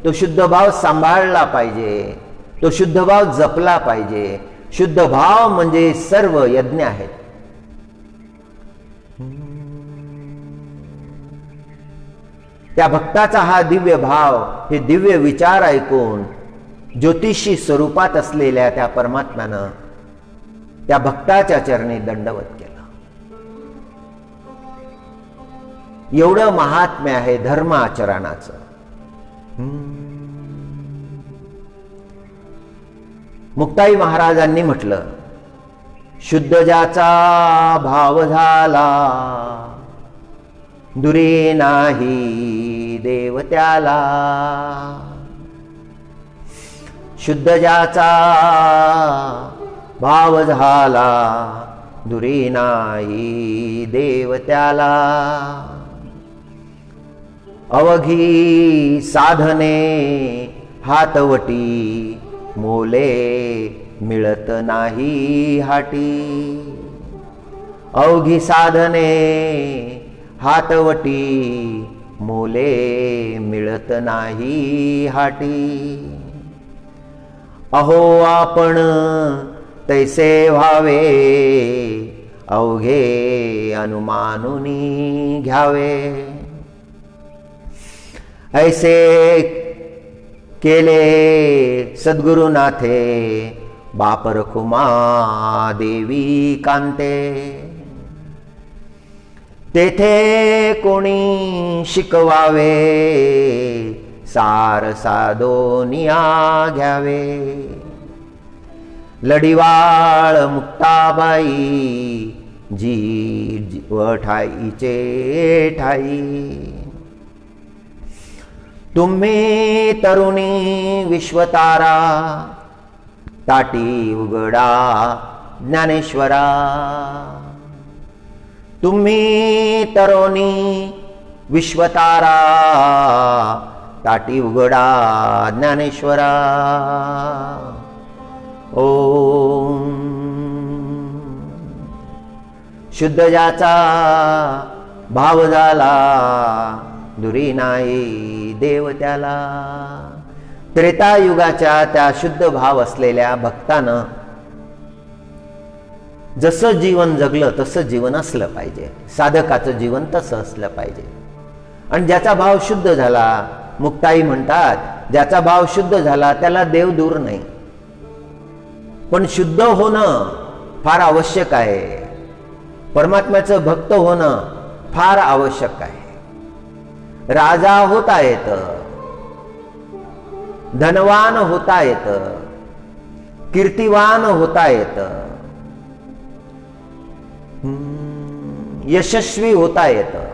तो शुद्ध भाव सांभाळला पाहिजे, तो शुद्ध भाव जपला पाहिजे. शुद्ध भाव म्हणजे सर्व यज्ञ आहेत. त्या भक्ताचा हा दिव्य भाव, हे दिव्य विचार ऐकून ज्योतिषी स्वरूपात असलेल्या त्या परमात्म्यानं त्या भक्ताच्या चरणी दंडवत केला. एवढं महात्म्य आहे धर्म आचरणाचं. मुक्ताई महाराजांनी म्हटलं, शुद्ध ज्याचा भाव झाला, दुरे नाही देव त्याला. शुद्ध ज्याचा भाव झाला, दुरे नाही देव त्याला. अवघी साधने हातवटी, मोले मिळत नाही हाटी. अवघी साधने हातवटी, मोले मिळत नाही हाटी. अहो आपण तैसे व्हावे, अवघे अनुमानुनी घ्यावे. ऐसे केले सद्गुरुनाथे, बाप रखुमा देवी कांते. तेथे कोणी शिकवावे, सार साधोनिया घ्यावे. लढिवाळ मुक्ताबाई, जी ठाईचे ठाई. तुम्ही तरुणी विश्वतारा, ताटी उघडा ज्ञानेश्वरा. तुम्ही तरुणी विश्वतारा, ताटी उघडा ज्ञानेश्वरा. ओम. शुद्ध ज्याचा भाव झाला, दुरी नाही देव त्याला. त्रेतायुगाच्या त्या शुद्ध भाव असलेल्या भक्तानं जसं जीवन जगलं तसं जीवन असलं पाहिजे. साधकाचं जीवन तसं असलं पाहिजे. आणि ज्याचा भाव शुद्ध झाला, मुक्ताई म्हणतात, ज्याचा भाव शुद्ध झाला त्याला देव दूर नाही. पण शुद्ध होणं फार आवश्यक आहे. परमात्म्याचं भक्त होणं फार आवश्यक आहे. राजा होता येतं, धनवान होता येतं, कीर्तिवान होता येतं, यशस्वी होता येतं,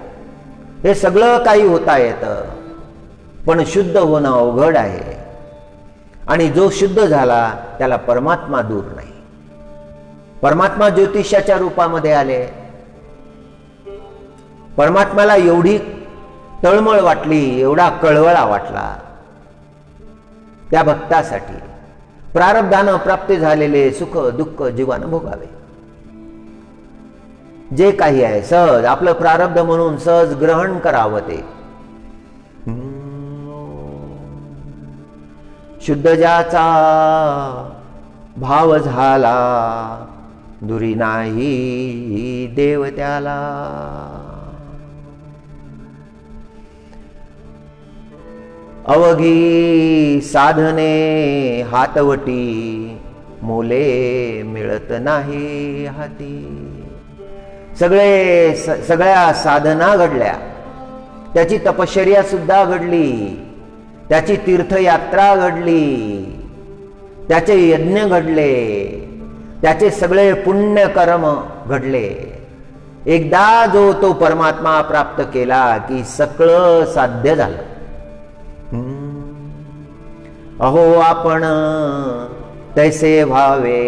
हे सगळं काही होता येतं. पण शुद्ध होणं अवघड आहे. आणि जो शुद्ध झाला त्याला परमात्मा दूर नाही. परमात्मा ज्योतिषाच्या रूपामध्ये आले. परमात्म्याला एवढी तळमळ वाटली, एवढा कळवळा वाटला त्या भक्तासाठी. प्रारब्धानं प्राप्त झालेले सुख दुःख जीवानं भोगावे. जे काही आहे सहज आपलं प्रारब्ध म्हणून सहज ग्रहण करावं ते. शुद्ध ज्याचा भाव झाला, दुरी नाही देव त्याला. अवघी साधने हातवटी, मोले मिळत नाही हाती. सगळ्या साधना घडल्या, त्याची तपश्चर्या सुद्धा घडली, त्याची तीर्थयात्रा घडली, त्याचे यज्ञ घडले, त्याचे सगळे पुण्यकर्म घडले. एकदा जो तो परमात्मा प्राप्त केला की सगळं साध्य झालं. अहो आपण तैसे व्हावे,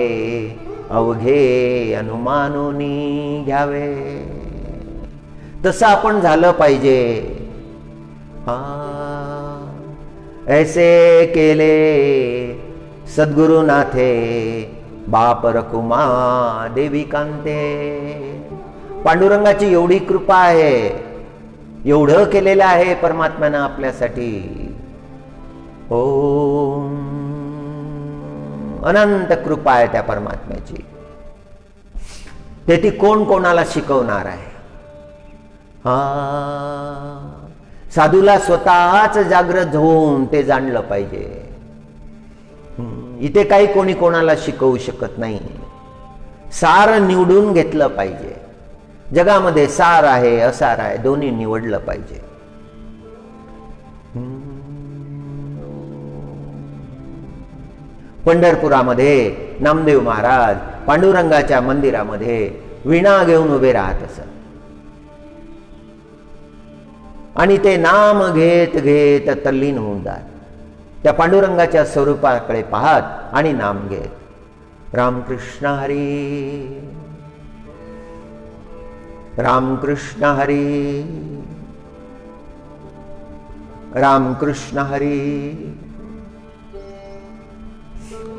अवघे अनुमानुनी घ्यावे. तसं आपण झालं पाहिजे. ऐसे केले सद्गुरुनाथे बाप रकुमा देवी कांते. पांडुरंगाची एवढी कृपा आहे, एवढं केलेलं आहे परमात्म्यानं आपल्यासाठी. ओम, अनंत कृपा आहे त्या परमात्म्याची. ते ती कोण कोणाला शिकवणार आहे? साधूला स्वतःच जागृत होऊन ते जाणलं पाहिजे. इथे काही कोणी कोणाला शिकवू शकत नाही. सार निवडून घेतलं पाहिजे. जगामध्ये सार आहे असार आहे दोन्ही निवडलं पाहिजे. पंढरपुरामध्ये नामदेव महाराज पांडुरंगाच्या मंदिरामध्ये वीणा घेऊन उभे राहत असत आणि ते नाम घेत घेत तल्लीन होऊन जात. त्या पांडुरंगाच्या स्वरूपाकडे पाहत आणि नाम घेत रामकृष्ण हरी रामकृष्ण हरी रामकृष्ण हरी.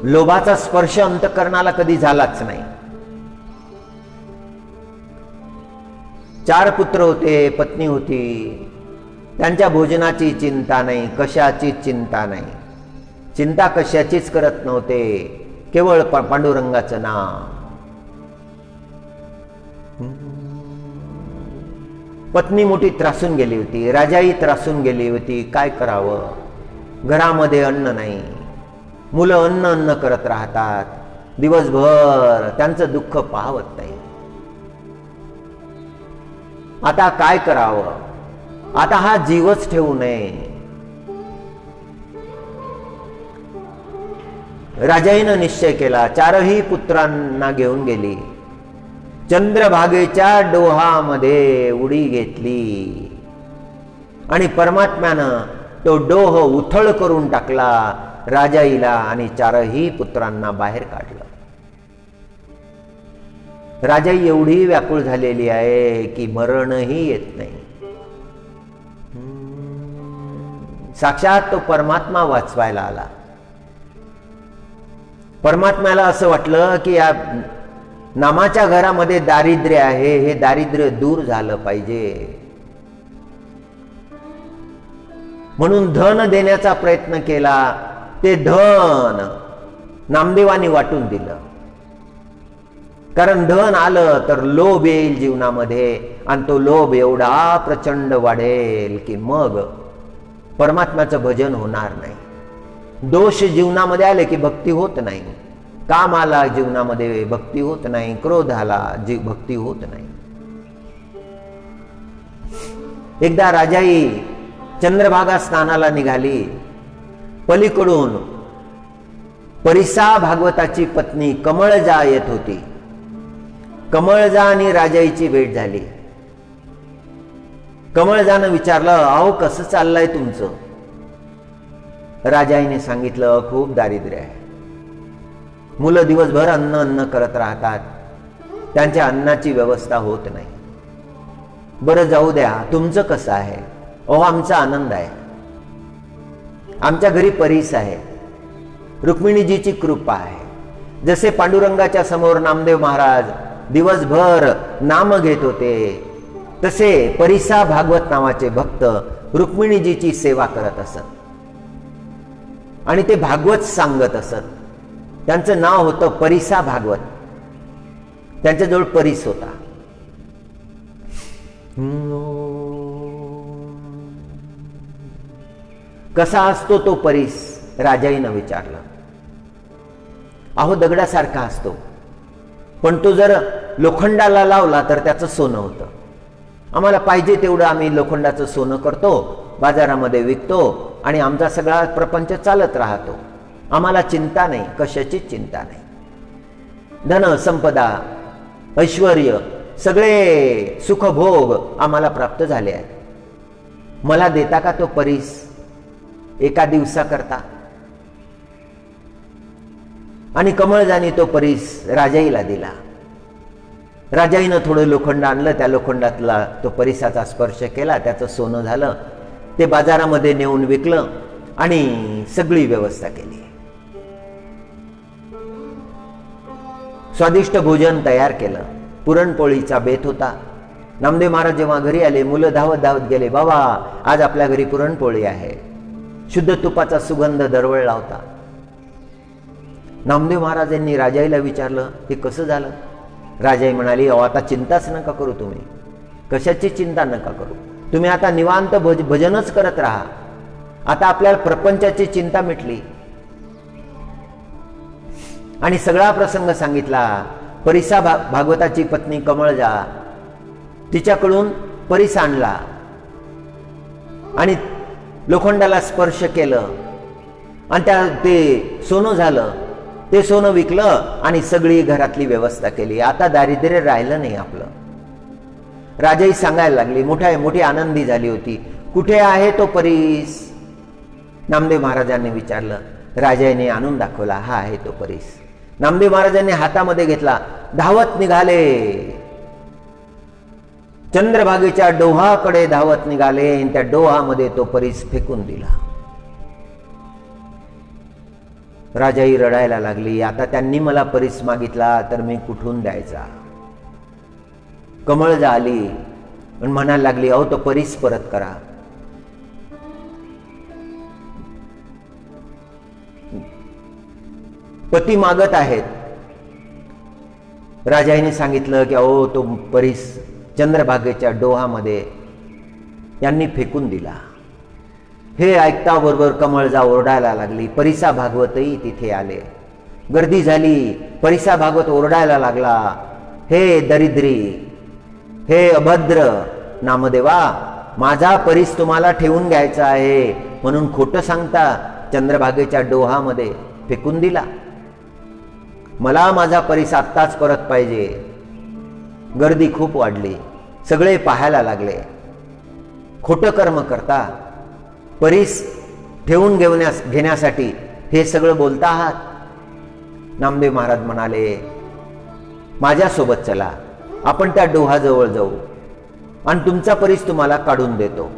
लोभाचा स्पर्श अंतःकरणाला कधी झालाच नाही. 4 पुत्र होते, पत्नी होती. त्यांच्या भोजनाची चिंता नाही, कशाचीच चिंता नाही. चिंता कशाचीच करत नव्हते, केवळ पांडुरंगाचं नाम. पत्नी मोठी त्रासून गेली होती, राजाही त्रासून गेली होती. काय करावं? घरामध्ये अन्न नाही. मुलं अन्न अन्न करत राहतात दिवसभर, त्यांचं दुःख पाहवत नाही. आता काय करावं? आता हा जीवच ठेवू नये. राजाईनं निश्चय केला. 4ही पुत्रांना घेऊन गेली. चंद्रभागेच्या डोहामध्ये उडी घेतली आणि परमात्म्यानं तो डोह उथळ करून टाकला. राजाईला आणि 4ही पुत्रांना बाहेर काढलं. राजाई एवढी व्याकुळ झालेली आहे की मरणही येत नाही. साक्षात तो परमात्मा वाचवायला आला. परमात्म्याला असं वाटलं की या नामाच्या घरामध्ये दारिद्र्य आहे, हे दारिद्र्य दूर झालं पाहिजे. म्हणून धन देण्याचा प्रयत्न केला. ते धन नामदेवानी वाटून दिलं. कारण धन आलं तर लोभ येईल जीवनामध्ये आणि तो लोभ एवढा प्रचंड वाढेल की मग परमात्म्याचं भजन होणार नाही. दोष जीवनामध्ये आले की भक्ती होत नाही. काम आला जीवनामध्ये भक्ती होत नाही. क्रोध आला भक्ती होत नाही. एकदा राजाई चंद्रभागा स्नानाला निघाली. पलीकडून परिसा भागवताची पत्नी कमळजा येत होती. कमळजा आणि राजाईची भेट झाली. कमळजानं विचारलं, अहो कसं चाललंय तुमचं? राजाईने सांगितलं, खूप दारिद्र्य आहे. मुलं दिवसभर अन्न अन्न करत राहतात, त्यांच्या अन्नाची व्यवस्था होत नाही. बरं जाऊ द्या, तुमचं कसं आहे? अहो आमचा आनंद आहे. आमच्या घरी परीस आहे. रुक्मिणीजीची कृपा आहे. जसे पांडुरंगाच्या समोर नामदेव महाराज दिवसभर नाम घेत होते, तसे परिसा भागवत नावाचे भक्त रुक्मिणीजीची सेवा करत असत आणि ते भागवत सांगत असत. त्यांचं नाव होतं परिसा भागवत. त्यांच्याजवळ परीस होता. कसा असतो तो परीस? राजाईनं विचारलं. अहो दगडासारखा असतो, पण तो जर लोखंडाला लावला तर त्याचं सोनं होतं. आम्हाला पाहिजे तेवढं आम्ही लोखंडाचं सोनं करतो, बाजारामध्ये विकतो आणि आमचा सगळा प्रपंच चालत राहतो. आम्हाला चिंता नाही, कशाचीच चिंता नाही. धन संपदा ऐश्वर्य सगळे सुखभोग आम्हाला प्राप्त झाले आहेत. मला देता का तो परीस एका दिवसाकरता? आणि कमळजानी तो परीस राजाईला दिला. राजाईनं थोडं लोखंड आणलं. त्या लोखंडातला तो परिसाचा स्पर्श केला, त्याचं सोनं झालं. ते बाजारामध्ये नेऊन विकलं आणि सगळी व्यवस्था केली. स्वादिष्ट भोजन तयार केलं. पुरणपोळीचा बेत होता. नामदेव महाराज जेव्हा घरी आले, मुलं धावत धावत गेले, बाबा आज आपल्या घरी पुरणपोळी आहे. शुद्ध तुपाचा सुगंध दरवळला होता. नामदेव महाराजांनी राजाईला विचारलं, हे कसं झालं? राजाई म्हणाली, अहो आता चिंताच नका करू, तुम्ही कशाची चिंता नका करू, तुम्ही आता निवांत भजनच करत राहा. आता आपल्याला प्रपंचाची चिंता मिटली. आणि सगळा प्रसंग सांगितला. परिसा भागवताची पत्नी कमळजा, तिच्याकडून परिस आणला आणि लोखंडाला स्पर्श केलं आणि ते सोनं झालं. ते सोनं विकलं आणि सगळी घरातली व्यवस्था केली. आता दारिद्र्य राहिलं नाही आपलं. राजाई सांगायला लागली, मोठी आनंदी झाली होती, कुठे आहे तो परीस? नामदेव महाराजांनी विचारलं. राजाईने आणून दाखवला, हा आहे तो परीस. नामदेव महाराजांनी हातामध्ये घेतला, धावत निघाले, चंद्रभागेच्या डोहाकडे धावत निघाले. त्या डोहामध्ये तो परीस फेकून दिला. राजाई रडायला लागली. आता त्यांनी मला परीस मागितला तर मी कुठून द्यायचा? कमळजा आली आणि म्हणायला लागली, अहो तो परीस परत करा. पती मागत आहेत. राजाईने सांगितलं की अहो तो परीस चंद्रभागेच्या डोहामध्ये यांनी फेकून दिला. हे ऐकता बरोबर कमळजा ओरडायला लागली. परिसा भागवतही तिथे आले. गर्दी झाली. परिसा भागवत ओरडायला लागला, हे दरिद्री, हे अभद्र नामदेवा, माझा परीस तुम्हाला ठेवून घ्यायचा आहे म्हणून खोटं सांगता चंद्रभागेच्या डोहामध्ये फेकून दिला. मला माझा परीस आत्ताच परत पाहिजे. गर्दी खूप वाढली. सगळे पाहायला लागले. खोटं कर्म करता, परीस ठेवून घेण्यासाठी हे सगळं बोलता आहात. नामदेव महाराज म्हणाले, माझ्यासोबत चला, आपण त्या डोहाजवळ जाऊ आणि तुमचा परीस तुम्हाला काढून देतो.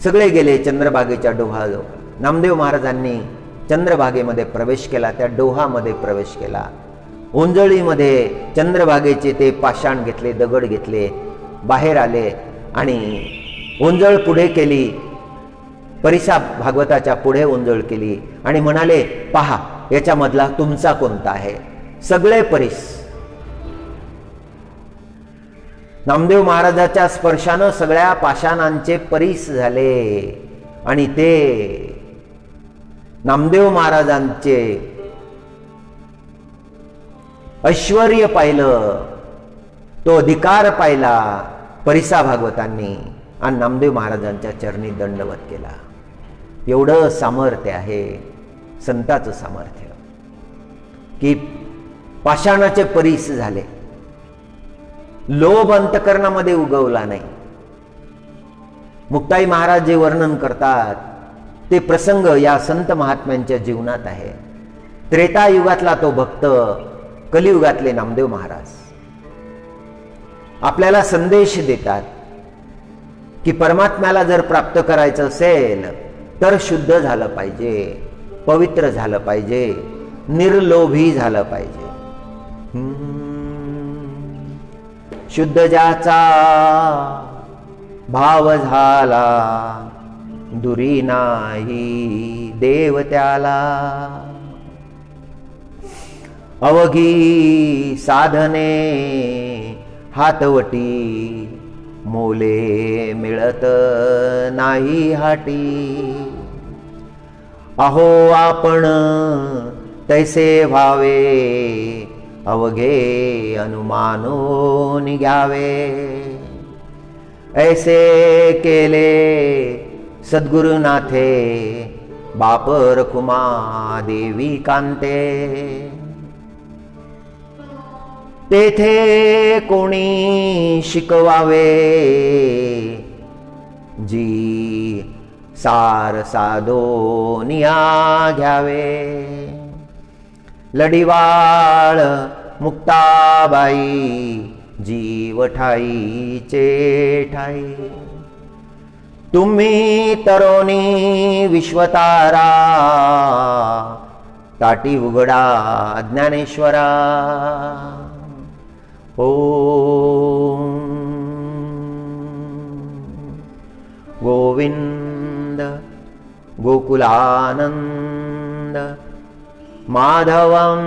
सगळे गेले चंद्रभागेच्या डोहाजवळ. नामदेव महाराजांनी चंद्रभागेमध्ये प्रवेश केला, त्या डोहामध्ये प्रवेश केला. ओंजळीमध्ये चंद्रभागेचे ते पाषाण घेतले, दगड घेतले, बाहेर आले आणि ओंजळ पुढे केली. परिसा भागवताच्या पुढे ओंजळ केली आणि म्हणाले, पहा याच्यामधला तुमचा कोणता आहे? सगळे परीस. नामदेव महाराजाच्या स्पर्शानं सगळ्या पाषाणांचे परीस झाले आणि ते नामदेव महाराजांचे ऐश्वर्य पाहिलं, तो अधिकार पाहिला परिसा भागवतांनी आणि नामदेव महाराजांच्या चरणी दंडवत केला. एवढं सामर्थ्य आहे संताचं सामर्थ्य की पाषाणाचे परीस झाले. लोभ अंतकरणामध्ये उगवला नाही. मुक्ताई महाराज जे वर्णन करतात ते प्रसंग या संत महात्म्यांच्या जीवनात आहे. त्रेतायुगातला तो भक्त, कलियुगातले नामदेव महाराज आपल्याला संदेश देतात की परमात्म्याला जर प्राप्त करायचं असेल तर शुद्ध झालं पाहिजे, पवित्र झालं पाहिजे, निर्लोभी झालं पाहिजे. शुद्ध ज्याचा भाव झाला, दुरी नाही देव त्याला. अवघी साधने हातवटी, मोले मिळत नाही हाटी. अहो आपण तैसे व्हावे, अवघे अनुमानो निघावे. ऐसे केले सद्गुरुनाथे, बाप रखुमा देवी कांते. तेथे कोणी शिकवावे, जी सार साधोनिया घ्यावे. लढीवाळ मुक्ताबाई, जीव ठाईचे ठाई. तुम्ही तरोनी विश्वतारा, ताटी उघडा ज्ञानेश्वरा. ओम गोविंद गोकुलानंद माधवं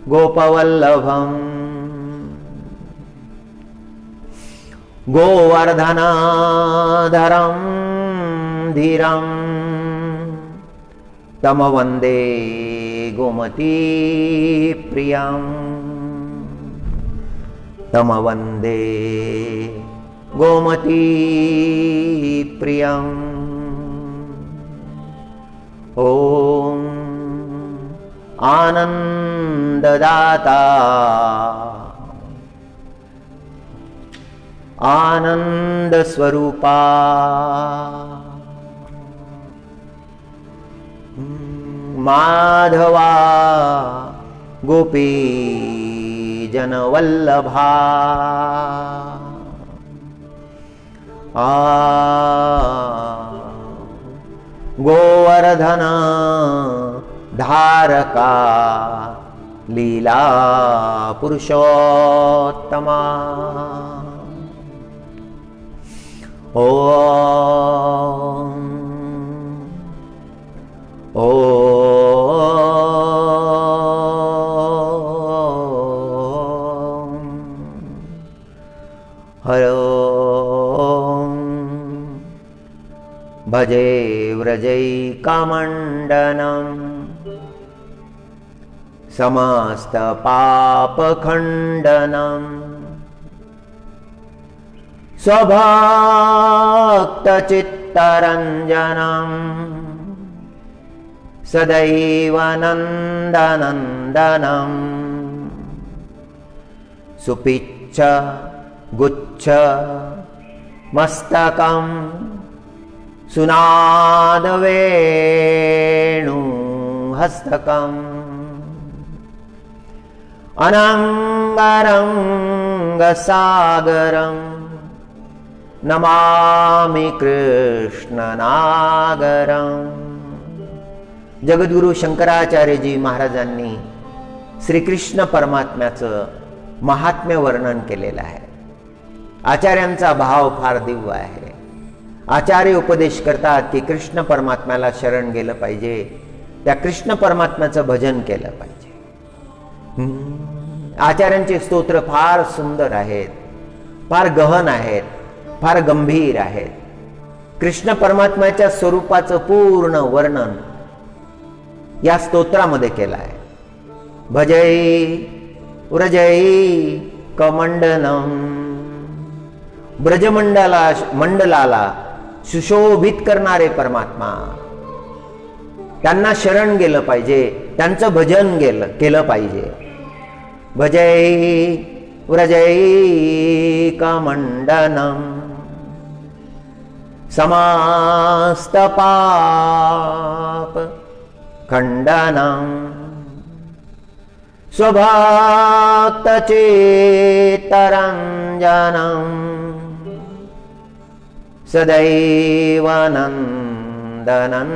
गोपवल्लभं गोवर्धनधरं धीरं तम वंदे गोमती प्रियं. तम वंदे गोमती प्रियं. ओम आनंददाता आनंद स्वरूपा माधवा गोपी जनवल्लभा. गोवर्धन धारका लीला पुरुषोत्तमा. ओम ओम हरो भजे व्रजैकमण्डनं समस्तपापखण्डनं स्वभक्तचित्तरञ्जनं सदैव नन्दनन्दनं सुपिच्छ गुच्छ मस्तकं सुनादवेणु हस्तकम् अनंगरंगसागरं नमामि कृष्णनागरं. जगद्गुरु शंकराचार्यजी महाराजांनी श्रीकृष्ण परमात्म्याचं महात्म्य वर्णन केलेलं आहे. आचार्यांचा भाव फार दिव्य आहे. आचार्य उपदेश करतात की कृष्ण परमात्म्याला शरण गेलं पाहिजे, त्या कृष्ण परमात्म्याचं भजन केलं पाहिजे. आचार्यांचे स्तोत्र फार सुंदर आहेत, फार गहन आहेत, फार गंभीर आहेत. कृष्ण परमात्म्याच्या स्वरूपाचं पूर्ण वर्णन या स्तोत्रामध्ये केलं आहे. भजै व्रजै कमंडलम. ब्रजमंडलाला सुशोभित करणारे परमात्मा, त्यांना शरण गेलं पाहिजे, त्यांचं भजन केलं पाहिजे. भजै व्रजैकमण्डनं समस्त पाप खण्डनं स्वभक्तचित्तरञ्जनं सदैव नन्दनन्दनं.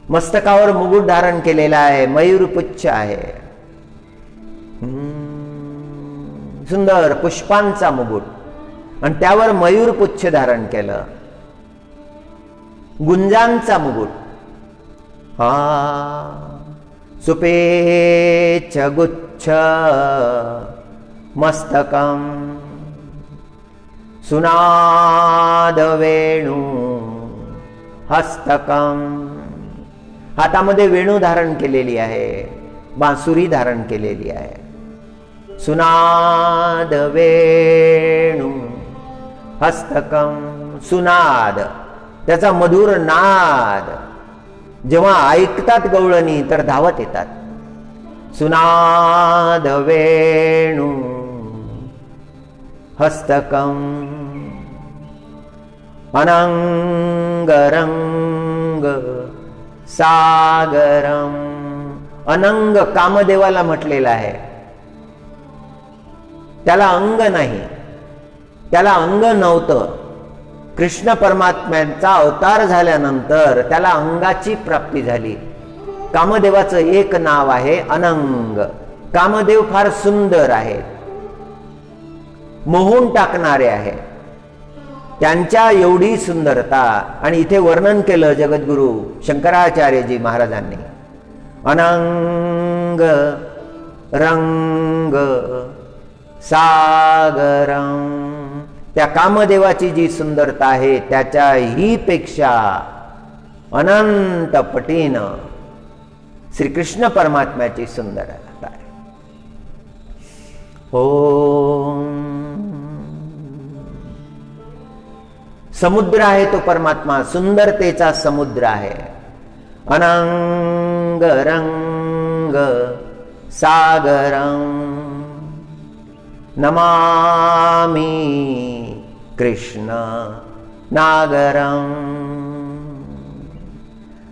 मस्तकावर मुकुट धारण केलेला आहे, मयूरपुच्छ आहे, सुंदर पुष्पांचा मुकुट, आणि त्यावर मयूरपुच्छ धारण केलं. गुंजांचा मुकुट, सुपेच्छ गुच्छ मस्तकं सुनादवेणु हस्तकं. हातामध्ये वेणू धारण केलेली आहे, बांसुरी धारण केलेली आहे. सुनाद वेणू हस्तकं. सुनाद, त्याचा मधुर नाद. जेव्हा ऐकतात गवळणी तर धावत येतात. सुनाद वेणू हस्तकं अनंगरंग सागरम. अनंग कामदेवाला म्हटलेला आहे, त्याला अंग नाही, त्याला अंग नव्हतं. कृष्ण परमात्म्यांचा अवतार झाल्यानंतर त्याला अंगाची प्राप्ती झाली. कामदेवाचं एक नाव आहे अनंग. कामदेव फार सुंदर आहेत, मोहून टाकणारे आहेत. त्यांच्या एवढी सुंदरता आणि इथे वर्णन केलं जगद्गुरु शंकराचार्यजी महाराजांनी. अनंग रंग सागरं, त्या कामदेवाची जी सुंदरता आहे त्याच्याही पेक्षा अनंत पटीनं श्रीकृष्ण परमात्म्याची सुंदरता आहे. ओम. समुद्र आहे तो परमात्मा, सुंदरतेचा समुद्र आहे. अनंग रंग सागरं नमामि कृष्ण नागरं.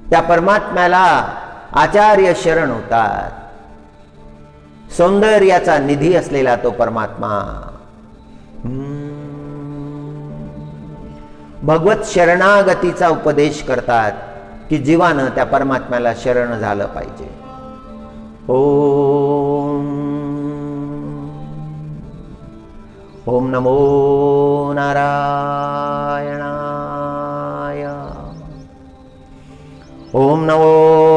त्या परमात्म्याला आचार्य शरण होतात. सौंदर्याचा निधी असलेला तो परमात्मा. भगवत शरणागतीचा उपदेश करतात की जीवानं त्या परमात्म्याला शरण झालं पाहिजे. ओम. ओम नमो नारायणाय. ओम नमो